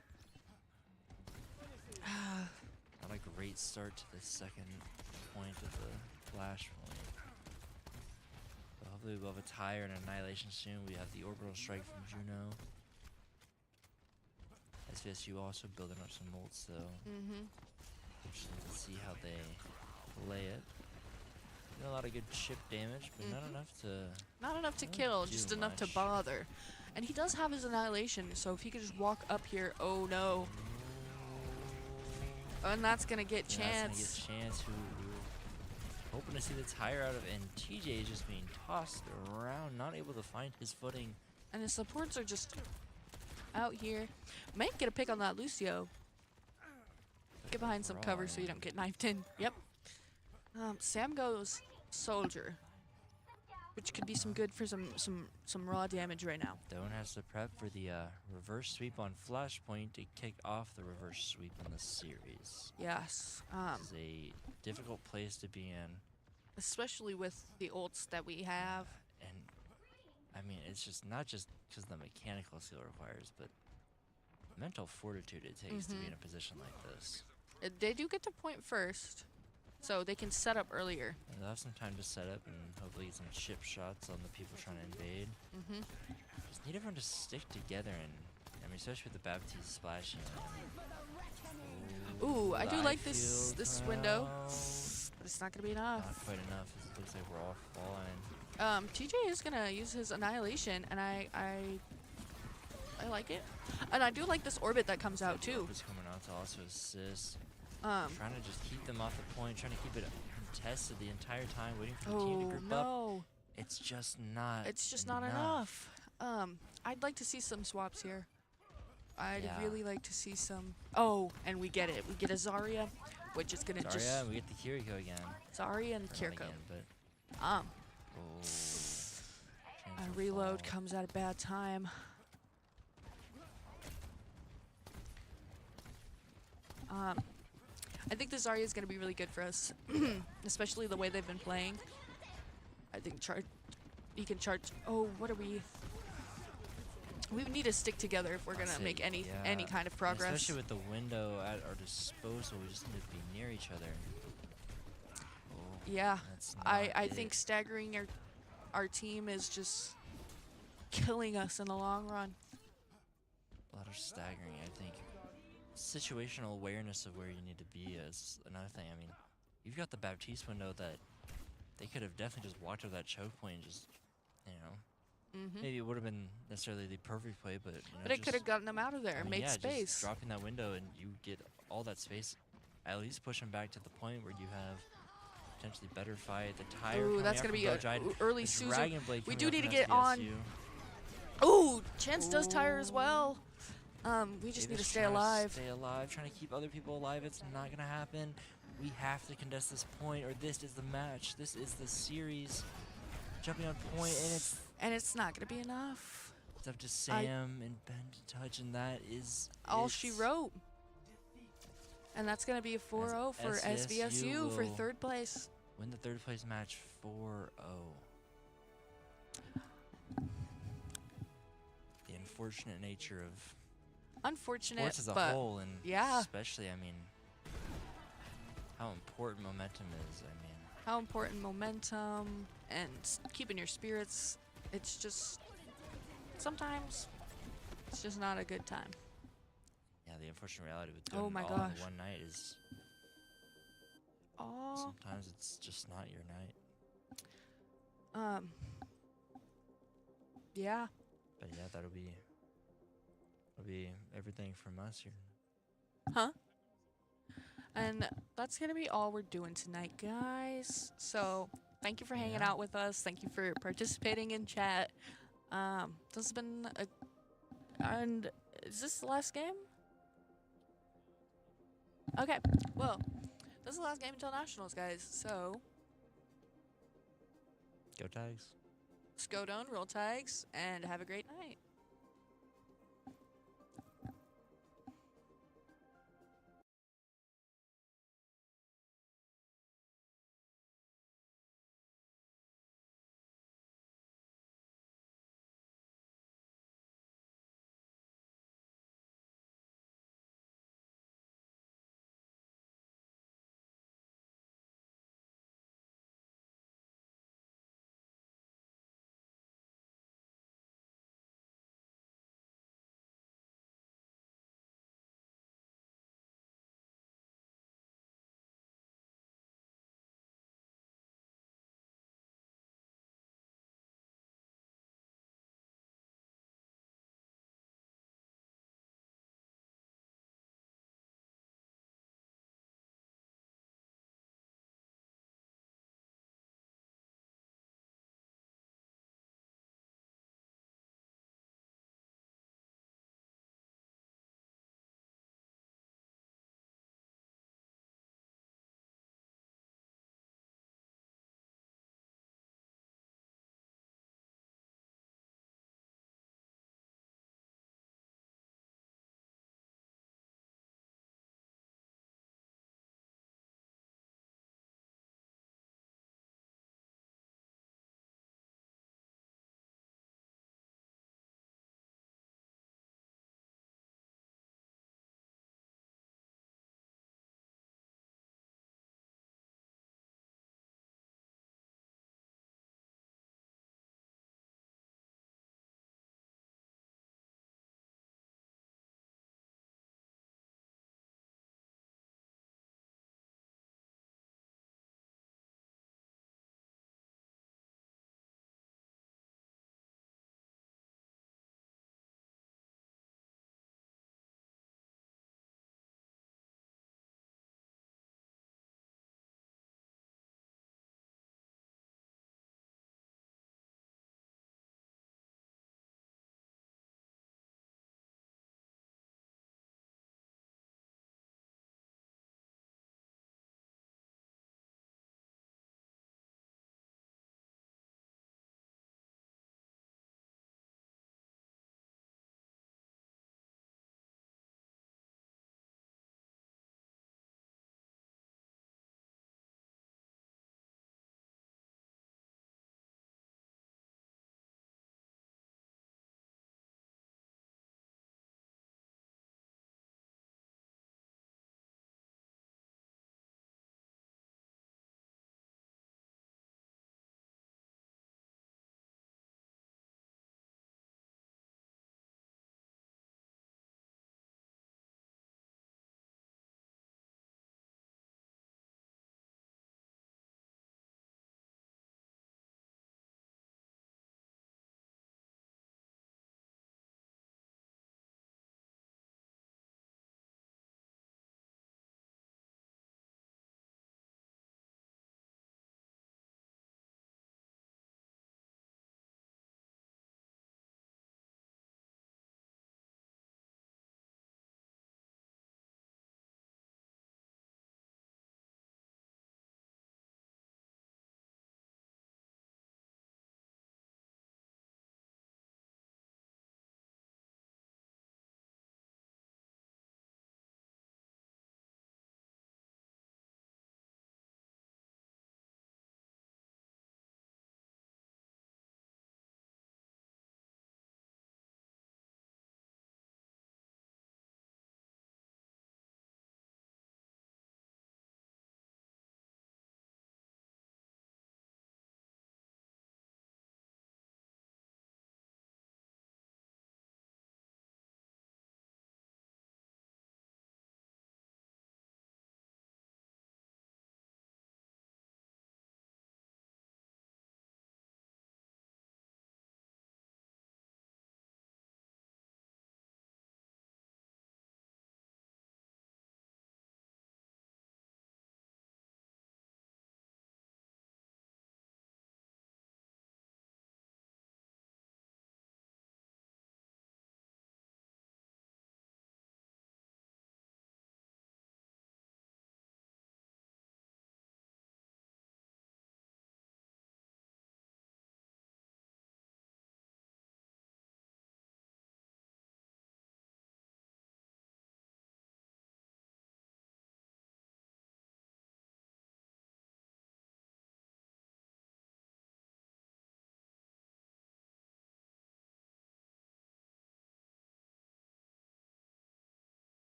Not a great start to the second point of the flash point. But hopefully we'll have a tire and annihilation soon. We have the orbital strike from Juno. SVSU also building up some ults though. Mm-hmm. Interesting to see how they play it. Doing a lot of good chip damage, but not enough to. Not enough to Don't kill, do just enough to much. bother. And he does have his annihilation, so if he could just walk up here, oh no. And that's gonna get Yeah, Chance. that's gonna get Chance, who hoping to see the tire out of, and TJ is just being tossed around, not able to find his footing. And his supports are just out here. Might get a pick on that Lucio. Get behind some cover so you don't get knifed in. Yep. Sam goes Soldier, which could be some good for some raw damage right now. Doane has to prep for the reverse sweep on Flashpoint to kick off the reverse sweep in the series. Yes. This is a difficult place to be in. Especially with the ults that we have. And I mean, it's just not just because the mechanical skill requires, but mental fortitude it takes to be in a position like this. They do get to point first, so they can set up earlier. And they'll have some time to set up and hopefully get some chip shots on the people trying to invade. Just need everyone to stick together, and I mean, especially with the Baptiste splashing. Ooh, I do the like eye this field window, now. but it's not gonna be enough. Not quite enough. It looks like we're all falling. TJ is gonna use his annihilation, and I like it, and I do like this orbit that comes out too. It's coming out to also assist. Um, Trying to just keep them off the point, trying to keep it contested the entire time, waiting for the team to oh group up. no, It's just not. it's just not enough. I'd like to see some swaps here. I'd Yeah. really like to see some. Oh, and we get it. We get a Zarya, which is gonna Zarya, we get the Kiriko again. Zarya and Or not Kiriko. again, but A chance will reload fall. comes at a bad time. I think this Zarya is going to be really good for us, especially the way they've been playing. I think he can charge. Oh, what are we? We need to stick together if we're going to make any kind of progress. Especially with the window at our disposal, we just need to be near each other. Oh, Yeah, that's not I it. think staggering our team is just killing us in the long run. A lot of staggering, I think. Situational awareness of where you need to be is another thing. I mean, you've got the Baptiste window that they could have definitely just walked over that choke point and just, you know, maybe it would have been necessarily the perfect play, but, you know, But it could have gotten them out of there, I mean, made yeah, space. just dropping that window and you get all that space, at least push them back to the point where you have potentially better fight. The tire. Ooh, that's going to be an early Suzu. We do need to get on. Ooh, Chance does tire as well. We just need to stay alive. Stay alive, trying to keep other people alive. It's not gonna happen. We have to contest this point, or this is the match. This is the series. Jumping on point, and it's not gonna be enough. It's up to Sam and Ben to touch, and that is all she wrote. And that's gonna be a 4-0 for SVSU for third place. Win the third place match 4-0. The unfortunate nature of sports as a whole, and especially, I mean, how important momentum is. I mean, how important momentum and keeping your spirits. It's just sometimes it's just not a good time. Yeah, the unfortunate reality with doing my all gosh. in one night is sometimes it's just not your night. Yeah. But yeah, that'll be everything from us here. Huh? And that's going to be all we're doing tonight, guys. So, thank you for hanging out with us. Thank you for participating in chat. This has been and is this the last game? Okay. Well, this is the last game until Nationals, guys. So, go Tags. Doane, roll tags, and have a great night.